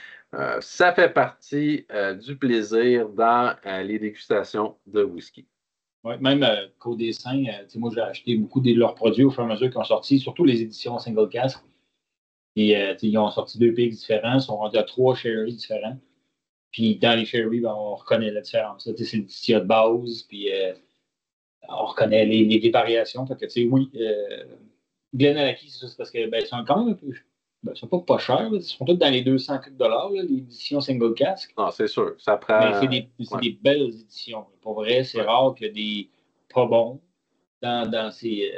Ça fait partie du plaisir dans les dégustations de whisky. Ouais, même Côte des Saints, moi j'ai acheté beaucoup de leurs produits au fur et à mesure qu'ils ont sorti, surtout les éditions single cask. Et ils ont sorti 2 pigs différents, ils sont rendus à 3 sherry différents. Puis dans les sherry, ben, on reconnaît la différence. C'est le distillat de base, puis on reconnaît les variations. Fait que, oui, Glenallachie, c'est parce que ben, sont quand même un peu. Ben, ils sont pas chers, ils sont tous dans les 200 $, l'édition single cask. Non, c'est sûr, ça prend. Mais c'est des belles éditions. Pour vrai, c'est rare que des pas bons dans ces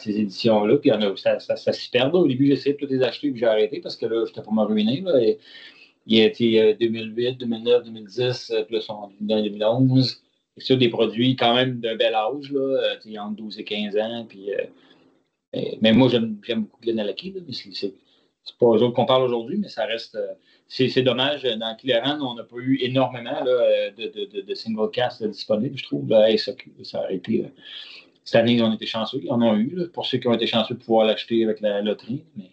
éditions-là. Puis ça s'y perd. Au début, j'essayais de toutes les acheter, puis j'ai arrêté parce que là, j'étais pour me ruiner. Là, et, il a été 2008, 2009, 2010, puis là, sont dans 2011. C'est des produits quand même d'un bel âge, là, entre 12 et 15 ans. Puis, mais moi, j'aime beaucoup Glenallachie, mais c'est pas eux autres qu'on parle aujourd'hui, mais ça reste. C'est dommage. Dans Clearan, on n'a pas eu énormément là, de single cast disponibles, je trouve. Là, ça a été. Cette année, ils ont été chanceux. Ils en ont eu, là, pour ceux qui ont été chanceux de pouvoir l'acheter avec la loterie. Mais...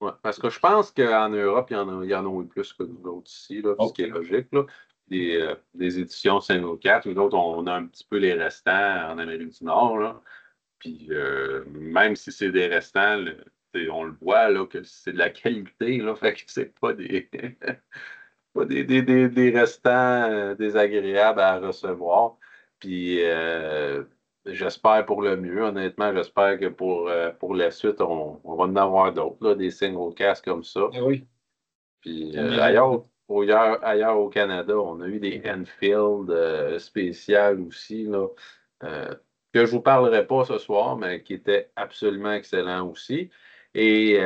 Ouais, parce que je pense qu'en Europe, il y en a eu plus que nous autres ici, là, ce qui est logique. Là. Des éditions Single-Cat, nous autres, on a un petit peu les restants en Amérique du Nord. Là. Puis même si c'est des restants, on le voit là, que c'est de la qualité. Là, fait que c'est pas pas des restants désagréables à recevoir. Puis j'espère pour le mieux. Honnêtement, j'espère que pour la suite, on va en avoir d'autres, là, des single casts comme ça. Ah oui. Puis ailleurs au Canada, on a eu des Enfield spéciales aussi, là, que je ne vous parlerai pas ce soir, mais qui étaient absolument excellents aussi. Et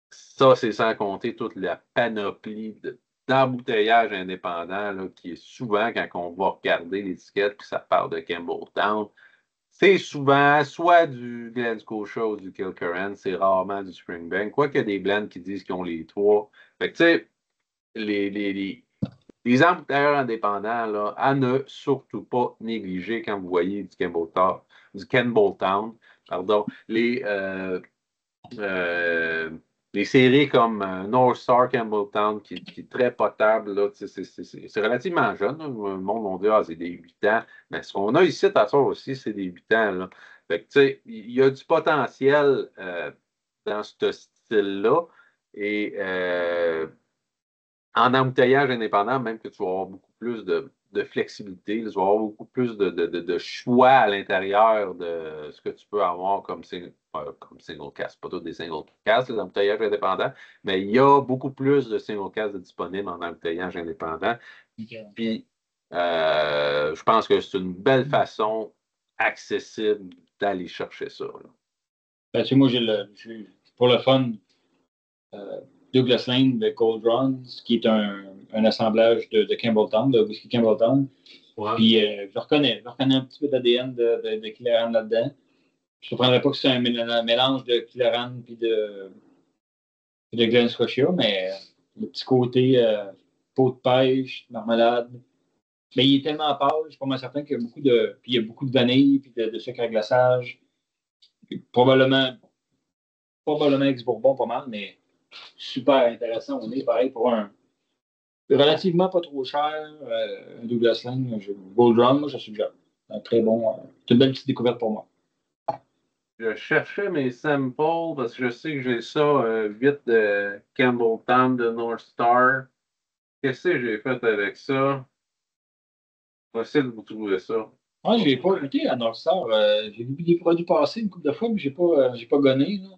ça, c'est sans compter toute la panoplie d'embouteillage indépendant là, qui est souvent, quand on va regarder l'étiquette, puis ça parle de Campbelltown, c'est souvent soit du Glen Scotia ou du Kilkerran, c'est rarement du Springbank. Quoique il y a des blends qui disent qu'ils ont les trois. Fait que, tu sais, les embouteilleurs indépendants, là, à ne surtout pas négliger quand vous voyez du Campbelltown, pardon, les séries comme North Star Campbelltown, qui est très potable, là, c'est relativement jeune. Là. Le monde va dire c'est des 8 ans. Mais ce qu'on a ici à soir aussi, c'est des 8 ans. Là. Fait que, il y a du potentiel dans ce style-là. Et en embouteillage indépendant, même que tu vas avoir beaucoup plus de flexibilité, tu vas avoir beaucoup plus de choix à l'intérieur de ce que tu peux avoir comme single cast. Pas tous des single cast, les embouteillages indépendants, mais il y a beaucoup plus de single cast disponibles en embouteillage indépendant. Okay. Puis, je pense que c'est une belle façon accessible d'aller chercher ça. Ben, tu sais, moi, pour le fun, Douglas Lane de Cold Runs, qui est un assemblage de Campbelltown, de whisky Campbelltown. Ouais. Puis je reconnais un petit peu d'ADN de Killoran là-dedans. Je ne comprendrais pas que c'est un mélange de Killoran et de Glen Scotia, mais le petit côté peau de pêche, marmelade. Mais il est tellement pâle, je suis pas mal certain qu'il y a beaucoup de. Puis il y a beaucoup de vanille, puis de sucre à glaçage. Puis probablement ex-bourbon pas mal, mais super intéressant. On est pareil pour un relativement pas trop cher, un Douglas Lane, Gold Run, moi je suggère. Un très bon. C'est une belle petite découverte pour moi. Je cherchais mes samples parce que je sais que j'ai ça 8 de Campbelltown de North Star. Qu'est-ce que j'ai fait avec ça? Je vais essayer de vous trouver ça. Moi, je n'ai pas goûté à North Star. J'ai vu des produits passer une couple de fois, mais j'ai pas gonné. Là.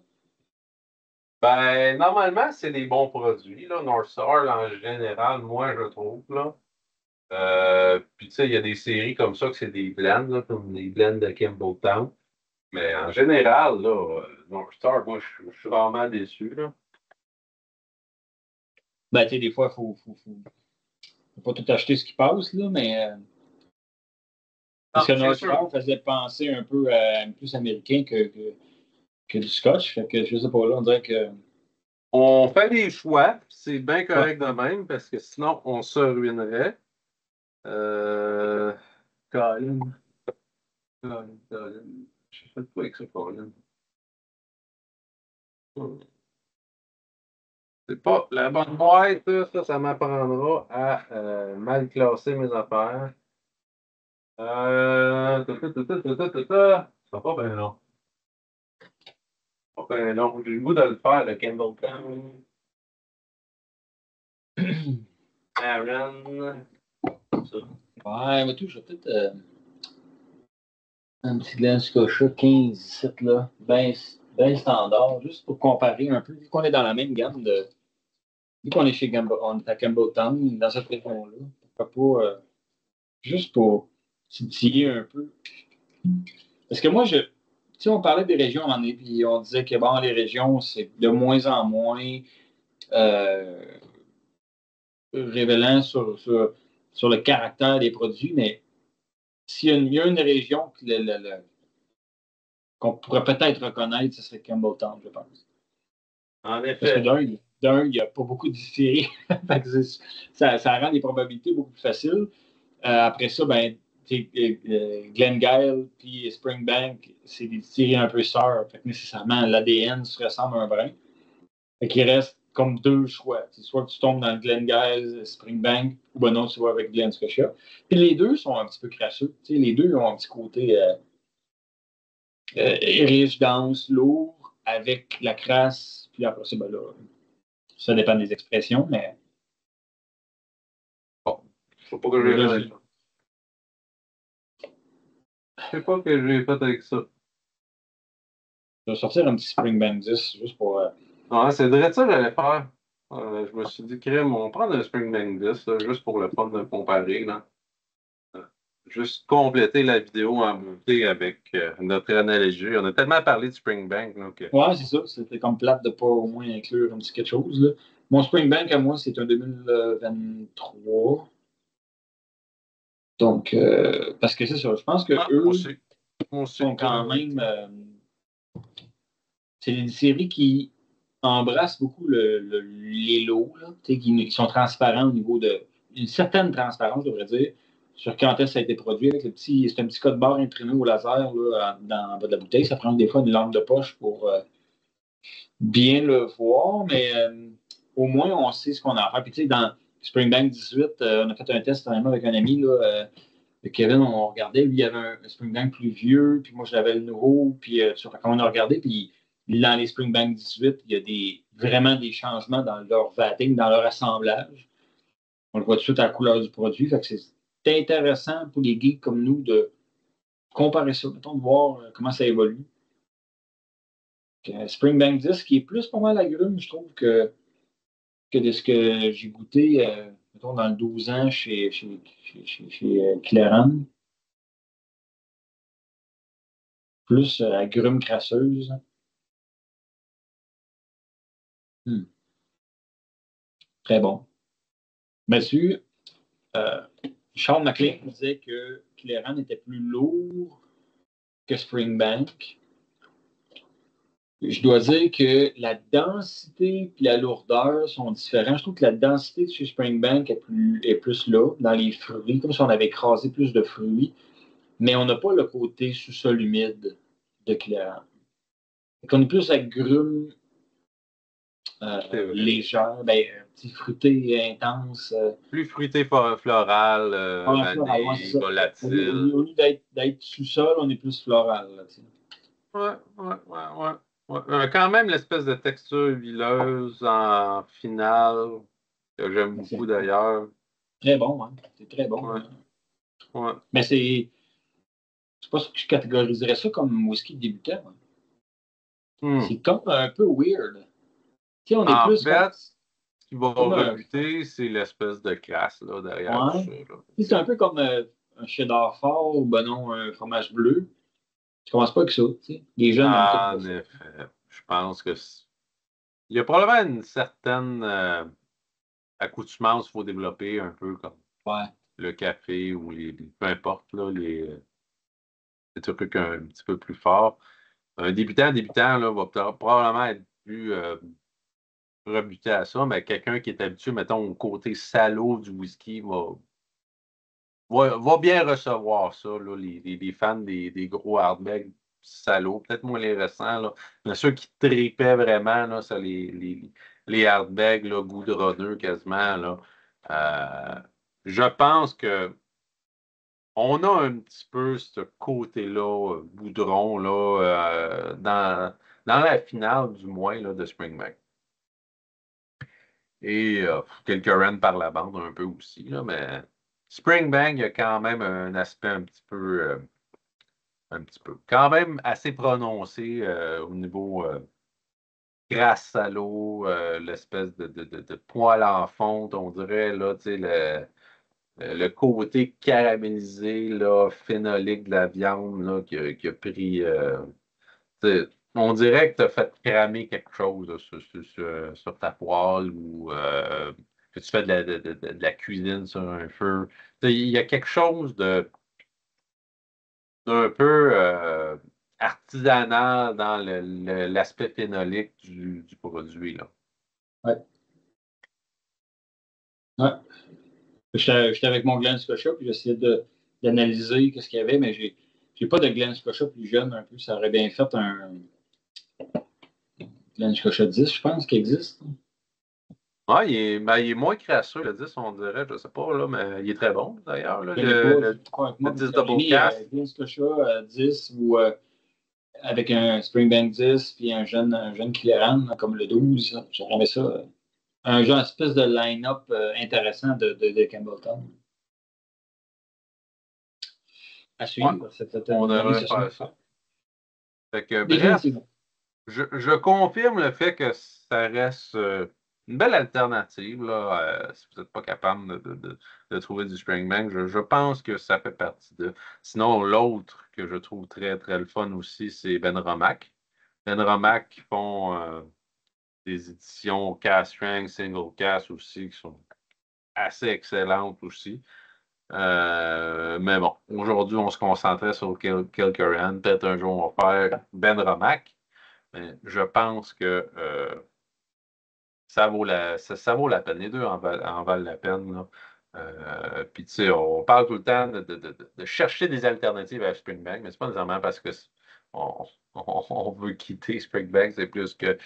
Ben, normalement, c'est des bons produits, là. North Star, là, en général, moi, je trouve, là. Puis, tu sais, il y a des séries comme ça que c'est des blends, là, comme des blends de Campbelltown. Mais en général, là, North Star, moi, je suis vraiment déçu, là. Ben, tu sais, des fois, faut pas tout acheter ce qui passe, là, mais. Parce que North Star faisait penser un peu à plus américain que du scotch. Fait que je sais pas, là, on dirait que. On fait des choix, c'est bien correct de même, parce que sinon, on se ruinerait. Colin. J'ai fait quoi avec ça, Colin? C'est pas la bonne boîte, ça m'apprendra à mal classer mes affaires. Ça va pas bien long. Pas bien long. J'ai le goût de le faire, le Campbelltown. Aaron. Ça. Ouais, mais tout, je vais peut-être. Un petit Glen Scotia 15, 17, là. Ben standard, juste pour comparer un peu. Vu qu'on est dans la même gamme de. Vu qu'on est on est à Campbelltown, dans cette région-là, pourquoi pas. Juste pour titiller un peu. Parce que moi, tu sais, on parlait des régions à un moment donné, puis on disait que bon, les régions, c'est de moins en moins révélant sur le caractère des produits, mais s'il y a une région qu'on pourrait peut-être reconnaître, ce serait Campbelltown, je pense. En Parce que effet. d'un, il n'y a pas beaucoup de distilleries. Ça rend les probabilités beaucoup plus faciles. Après ça, ben, Glengyle puis Springbank, c'est des distilleries un peu sœurs. Fait que nécessairement, l'ADN se ressemble un brin. Fait qu'il reste comme deux choix. C'est soit que tu tombes dans le Glengyle, Springbank, ou ben non, tu vas avec Glen Scotia. Puis les deux sont un petit peu crasseux. Les deux ont un petit côté riche, dense, lourd, avec la crasse. Puis après, c'est ben là, ça dépend des expressions, mais. Bon, je sais pas que j'ai fait avec ça. Je sais pas que j'ai fait avec ça. Je vais sortir un petit Springbank 10 juste pour. Ouais, c'est vrai ça que j'allais faire. Je me suis dit, crème, on prend un Springbank 10, là, juste pour le fun de comparer, là. Juste compléter la vidéo en beauté avec notre analogie. On a tellement parlé de Springbank, là, que... Ouais, c'est ça. C'était comme plate de ne pas au moins inclure un petit quelque chose. Là. Mon Springbank à moi, c'est un 2023. Donc, parce que c'est ça. Je pense que eux sont quand même. C'est des séries qui embrassent beaucoup les lots, là, qui sont transparents au niveau de. Une certaine transparence, je devrais dire, sur quand est-ce que ça a été produit. Avec c'est un petit code barre imprimé au laser là, en bas de la bouteille. Ça prend des fois une lampe de poche pour bien le voir, mais au moins, on sait ce qu'on a à faire. Puis, tu sais, dans Springbank 18, on a fait un test dernièrement avec un ami, là, Kevin, on regardait, lui, il avait un Springbank plus vieux, puis moi, je l'avais le nouveau, puis quand on a regardé, puis dans les Springbank 18, il y a vraiment des changements dans leur vatting, dans leur assemblage. On le voit tout de suite à la couleur du produit. Fait que c'est intéressant pour les geeks comme nous de comparer ça, mettons, de voir comment ça évolue. Springbank 10, qui est plus pour moi l'agrume, je trouve que de ce que j'ai goûté, mettons, dans le 12 ans chez Clairon. Plus agrumes crasseuse. Très bon. Monsieur, Charles McLean disait que Clairon était plus lourd que Springbank. Je dois dire que la densité et la lourdeur sont différents. Je trouve que la densité de chez Springbank est plus là, dans les fruits, comme si on avait écrasé plus de fruits, mais on n'a pas le côté sous-sol humide de Clairon. On est plus agrumes légères, ben, petit fruité intense. Plus fruité floral, Floral, ouais, c'est vanille, ça. volatile. Au lieu d'être sous-sol, on est plus floral. Là, Ouais. Quand même, l'espèce de texture huileuse en finale, que j'aime beaucoup d'ailleurs. Très bon, hein? C'est très bon. Ouais. Hein? Ouais. Mais c'est. Je sais pas si je catégoriserais ça comme whisky de débutant. Hein. C'est comme un peu weird. Tu sais, on est En plus fait, ce qui va comme rebuter, c'est l'espèce de classe là, derrière tout ça. C'est un peu comme un cheddar fort ou ben non, un fromage bleu. Tu commences pas avec ça. Tu sais. Les jeunes aiment tout En effet, je pense que il y a probablement une certaine accoutumance qu'il faut développer un peu comme le café ou peu importe là, les trucs un petit peu plus forts. Un débutant là, va probablement être plus rebuté à ça, mais quelqu'un qui est habitué, mettons, au côté salaud du whisky va bien recevoir ça, là, les fans des gros hardbacks salauds, peut-être moins les récents, là. Mais ceux qui tripaient vraiment, là, ça, les hardbacks, là, goudronneux quasiment, là. Je pense que on a un petit peu ce côté-là, goudron, là, dans la finale, du moins, là, de Springbank. Et quelques runs par la bande un peu aussi, là, mais Springbank, il y a quand même un aspect un petit peu, quand même assez prononcé au niveau grasse à l'eau, l'espèce de poil en fonte, on dirait, là, tu sais, le côté caramélisé, là, phénolique de la viande là, qui a pris. On dirait que tu as fait cramer quelque chose là, sur ta poêle ou que tu fais de la cuisine sur un feu. Il y a quelque chose d'un peu artisanal dans l'aspect phénolique du produit. Là. Ouais. Ouais. J'étais avec mon Glen Scotia, puis j'essayais d'analyser ce qu'il y avait, mais j'ai pas de Glen Scotia plus jeune un peu. Ça aurait bien fait un Glen Scotia 10, je pense, qui existe. Ouais, il est moins crasseux, le 10, on dirait, je sais pas, là, mais il est très bon, d'ailleurs. Là, Je connais pas. Je crois avec le moi, 10 j'ai Double mis Cast. Glen Scotia 10 ou avec un Springbank 10 puis un jeune Clearan, comme le 12. J'aurais aimé ça. Un genre espèce de line-up intéressant de Campbellton. À Ouais, suivre. C'était on une année devrait session. faire ça. Fait que, bref, Définitivement. je confirme le fait que ça reste une belle alternative, là, si vous n'êtes pas capable de trouver du Springbank. Je pense que ça fait partie de. Sinon, l'autre que je trouve très, très le fun aussi, c'est Ben Romac. Ben Romac qui font des éditions cast strength, single cast aussi, qui sont assez excellentes aussi. Mais bon, aujourd'hui, on se concentrait sur Kilkerran. Peut-être un jour, on va faire Ben Romac. Mais je pense que ça vaut la peine. Les deux en valent la peine. Là. Puis, tu sais, on parle tout le temps de chercher des alternatives à Springbank, mais c'est pas nécessairement parce que on, on veut quitter Springbank, c'est plus que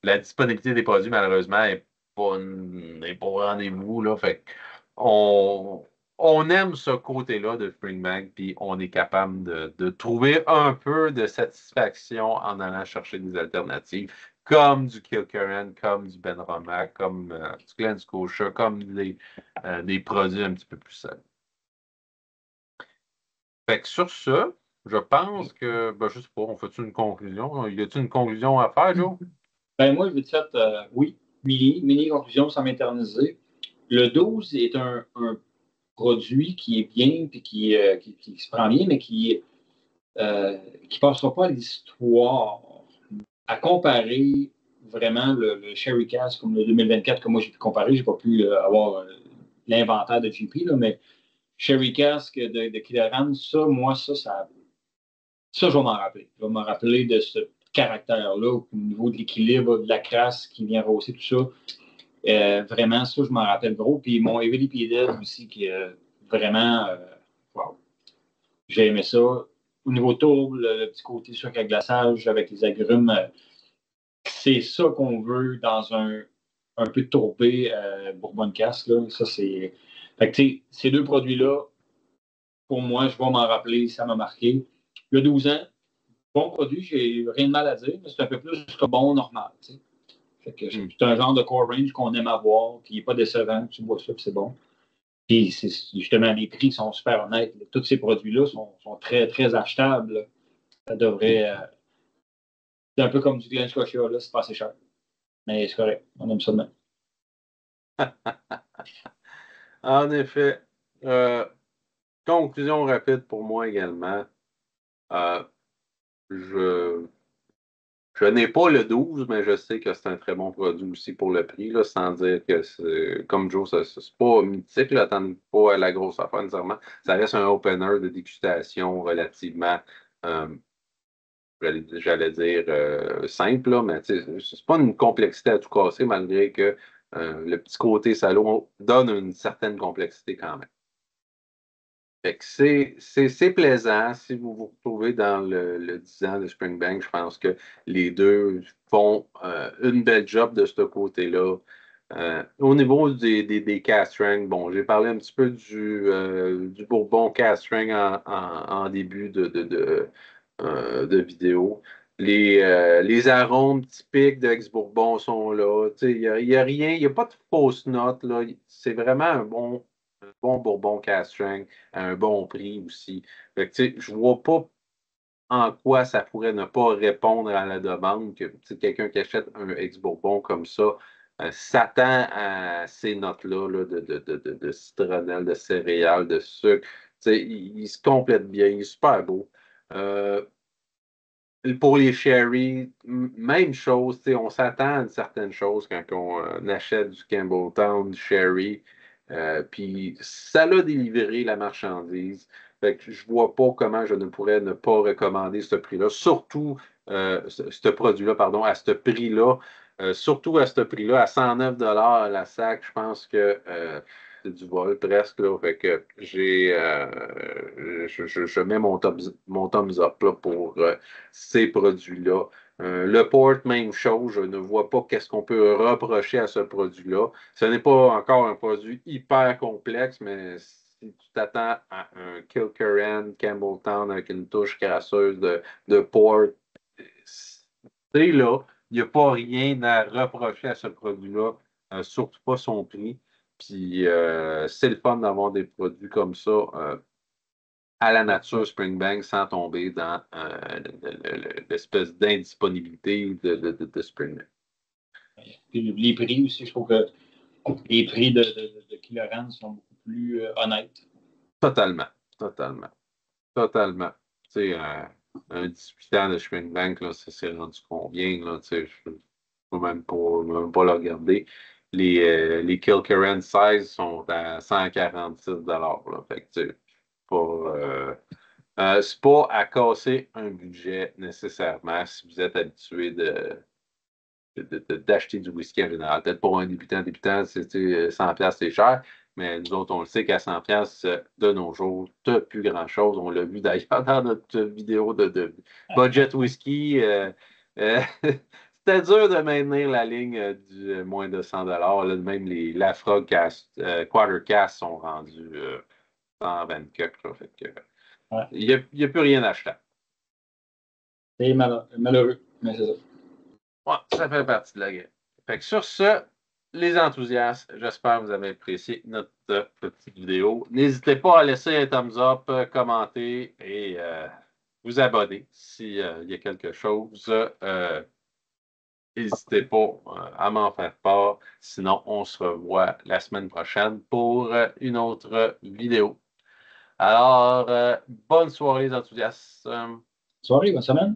la disponibilité des produits, malheureusement, n'est pas au rendez-vous. Là. Fait on aime ce côté-là de Springbank, puis on est capable de trouver un peu de satisfaction en allant chercher des alternatives comme du Kilkerran, comme du Ben Romac, comme du Glen Scotia, comme des produits un petit peu plus simples. Fait que sur ce, je pense que, ben, je sais pas, on fait une conclusion? Y a-t-il une conclusion à faire, Joe? Ben, moi, je vais te faire, oui, mini conclusion sans m'éterniser. Le 12 est un produit qui est bien puis qui se prend bien, mais qui ne passera pas à l'histoire. À comparer vraiment le Sherry Cask comme le 2024 que moi j'ai pu comparer, j'ai pas pu avoir l'inventaire de JP, là, mais Sherry Cask de Killoran, ça, moi, ça, je vais m'en rappeler. Je vais m'en rappeler de ce caractère-là au niveau de l'équilibre, de la crasse qui vient rosser tout ça. Vraiment, ça, je m'en rappelle gros. Puis mon Heavily Peated aussi, qui est vraiment, wow, j'ai aimé ça. Au niveau tourbe, le petit côté sucre à glaçage avec les agrumes, c'est ça qu'on veut dans un peu de tourbé Bourbon Cask. Là. Ça, c'est. Fait que, tu sais, ces deux produits-là, pour moi, je vais m'en rappeler, ça m'a marqué. Il y a 12 ans, bon produit, j'ai rien de mal à dire, mais c'est un peu plus que bon normal. Tu sais. Fait que c'est un genre de core range qu'on aime avoir, qui n'est pas décevant. Tu bois ça, puis c'est bon. Puis justement, les prix sont super honnêtes. Tous ces produits-là sont très, très achetables. Ça devrait. C'est un peu comme du Glen Scotia, là, c'est pas assez cher. Mais c'est correct. On aime ça de même. En effet, euh, conclusion rapide pour moi également. Euh, je Je n'ai pas le 12, mais je sais que c'est un très bon produit aussi pour le prix, là, sans dire que c'est, comme Joe, c'est pas mythique, là, attendez pas à la grosse affaire nécessairement. Ça reste un opener de dégustation relativement, euh, j'allais dire, simple, là, mais tu sais, c'est pas une complexité à tout casser, malgré que le petit côté salaud donne une certaine complexité quand même. Fait que c'est plaisant. Si vous vous retrouvez dans le 10 ans de Springbank, je pense que les deux font une belle job de ce côté-là. Au niveau des cast strength, bon, j'ai parlé un petit peu du Bourbon cast strength en début de vidéo. Les arômes typiques de Ex-Bourbon sont là. Il y a rien, il n'y a pas de fausses notes, là. C'est vraiment un bon Bourbon cast strength à un bon prix aussi. Fait que, je vois pas en quoi ça pourrait ne pas répondre à la demande que quelqu'un qui achète un ex-Bourbon comme ça s'attend à ces notes-là là, de citronnelle, de céréales, de sucre. Il se complète bien, il est super beau. Pour les sherry, même chose, on s'attend à une certaine chose quand on achète du Campbelltown, du sherry. Puis ça l'a délivré la marchandise. Fait que je vois pas comment je ne pourrais ne pas recommander ce prix-là, surtout ce produit-là, pardon, à ce prix-là. Surtout à ce prix-là, à 109 la sac, je pense que c'est du vol presque. Là, fait que je mets mon thumbs up là, pour ces produits-là. Le port, même chose, je ne vois pas qu'est-ce qu'on peut reprocher à ce produit-là. Ce n'est pas encore un produit hyper complexe, mais si tu t'attends à un Kilkerran Campbelltown avec une touche crasseuse de port, c'est là, il n'y a pas rien à reprocher à ce produit-là, surtout pas son prix. Puis c'est le fun d'avoir des produits comme ça à la nature Springbank sans tomber dans l'espèce d'indisponibilité de Springbank. Puis les prix aussi, je trouve que les prix de Killoran sont beaucoup plus honnêtes. Totalement, totalement, totalement. Tu sais, un 18 ans de Springbank, là, ça s'est rendu combien, là, tu sais, je ne peux même pas le regarder. Les Kilkerran 16 sont à 146 là. Fait que, tu sais, c'est pas à casser un budget nécessairement si vous êtes habitué d'acheter du whisky en général. Peut-être pour un débutant, c'est 100$, c'est cher, mais nous autres, on le sait qu'à 100$ de nos jours, tu n'as plus grand-chose. On l'a vu d'ailleurs dans notre vidéo de budget whisky. C'était dur de maintenir la ligne du moins de 100$. Là, même les Lafroig Quarter Cask sont rendus 124$. Là, fait que, ouais. il n'y a plus rien à acheter. C'est malheureux, mais c'est ça. Ouais, ça fait partie de la game. Fait que sur ce, les enthousiastes, j'espère que vous avez apprécié notre petite vidéo. N'hésitez pas à laisser un thumbs up, commenter et vous abonner s'il y a quelque chose. N'hésitez pas à m'en faire part. Sinon, on se revoit la semaine prochaine pour une autre vidéo. Alors, bonne soirée les enthousiastes. Soirée, bonne semaine.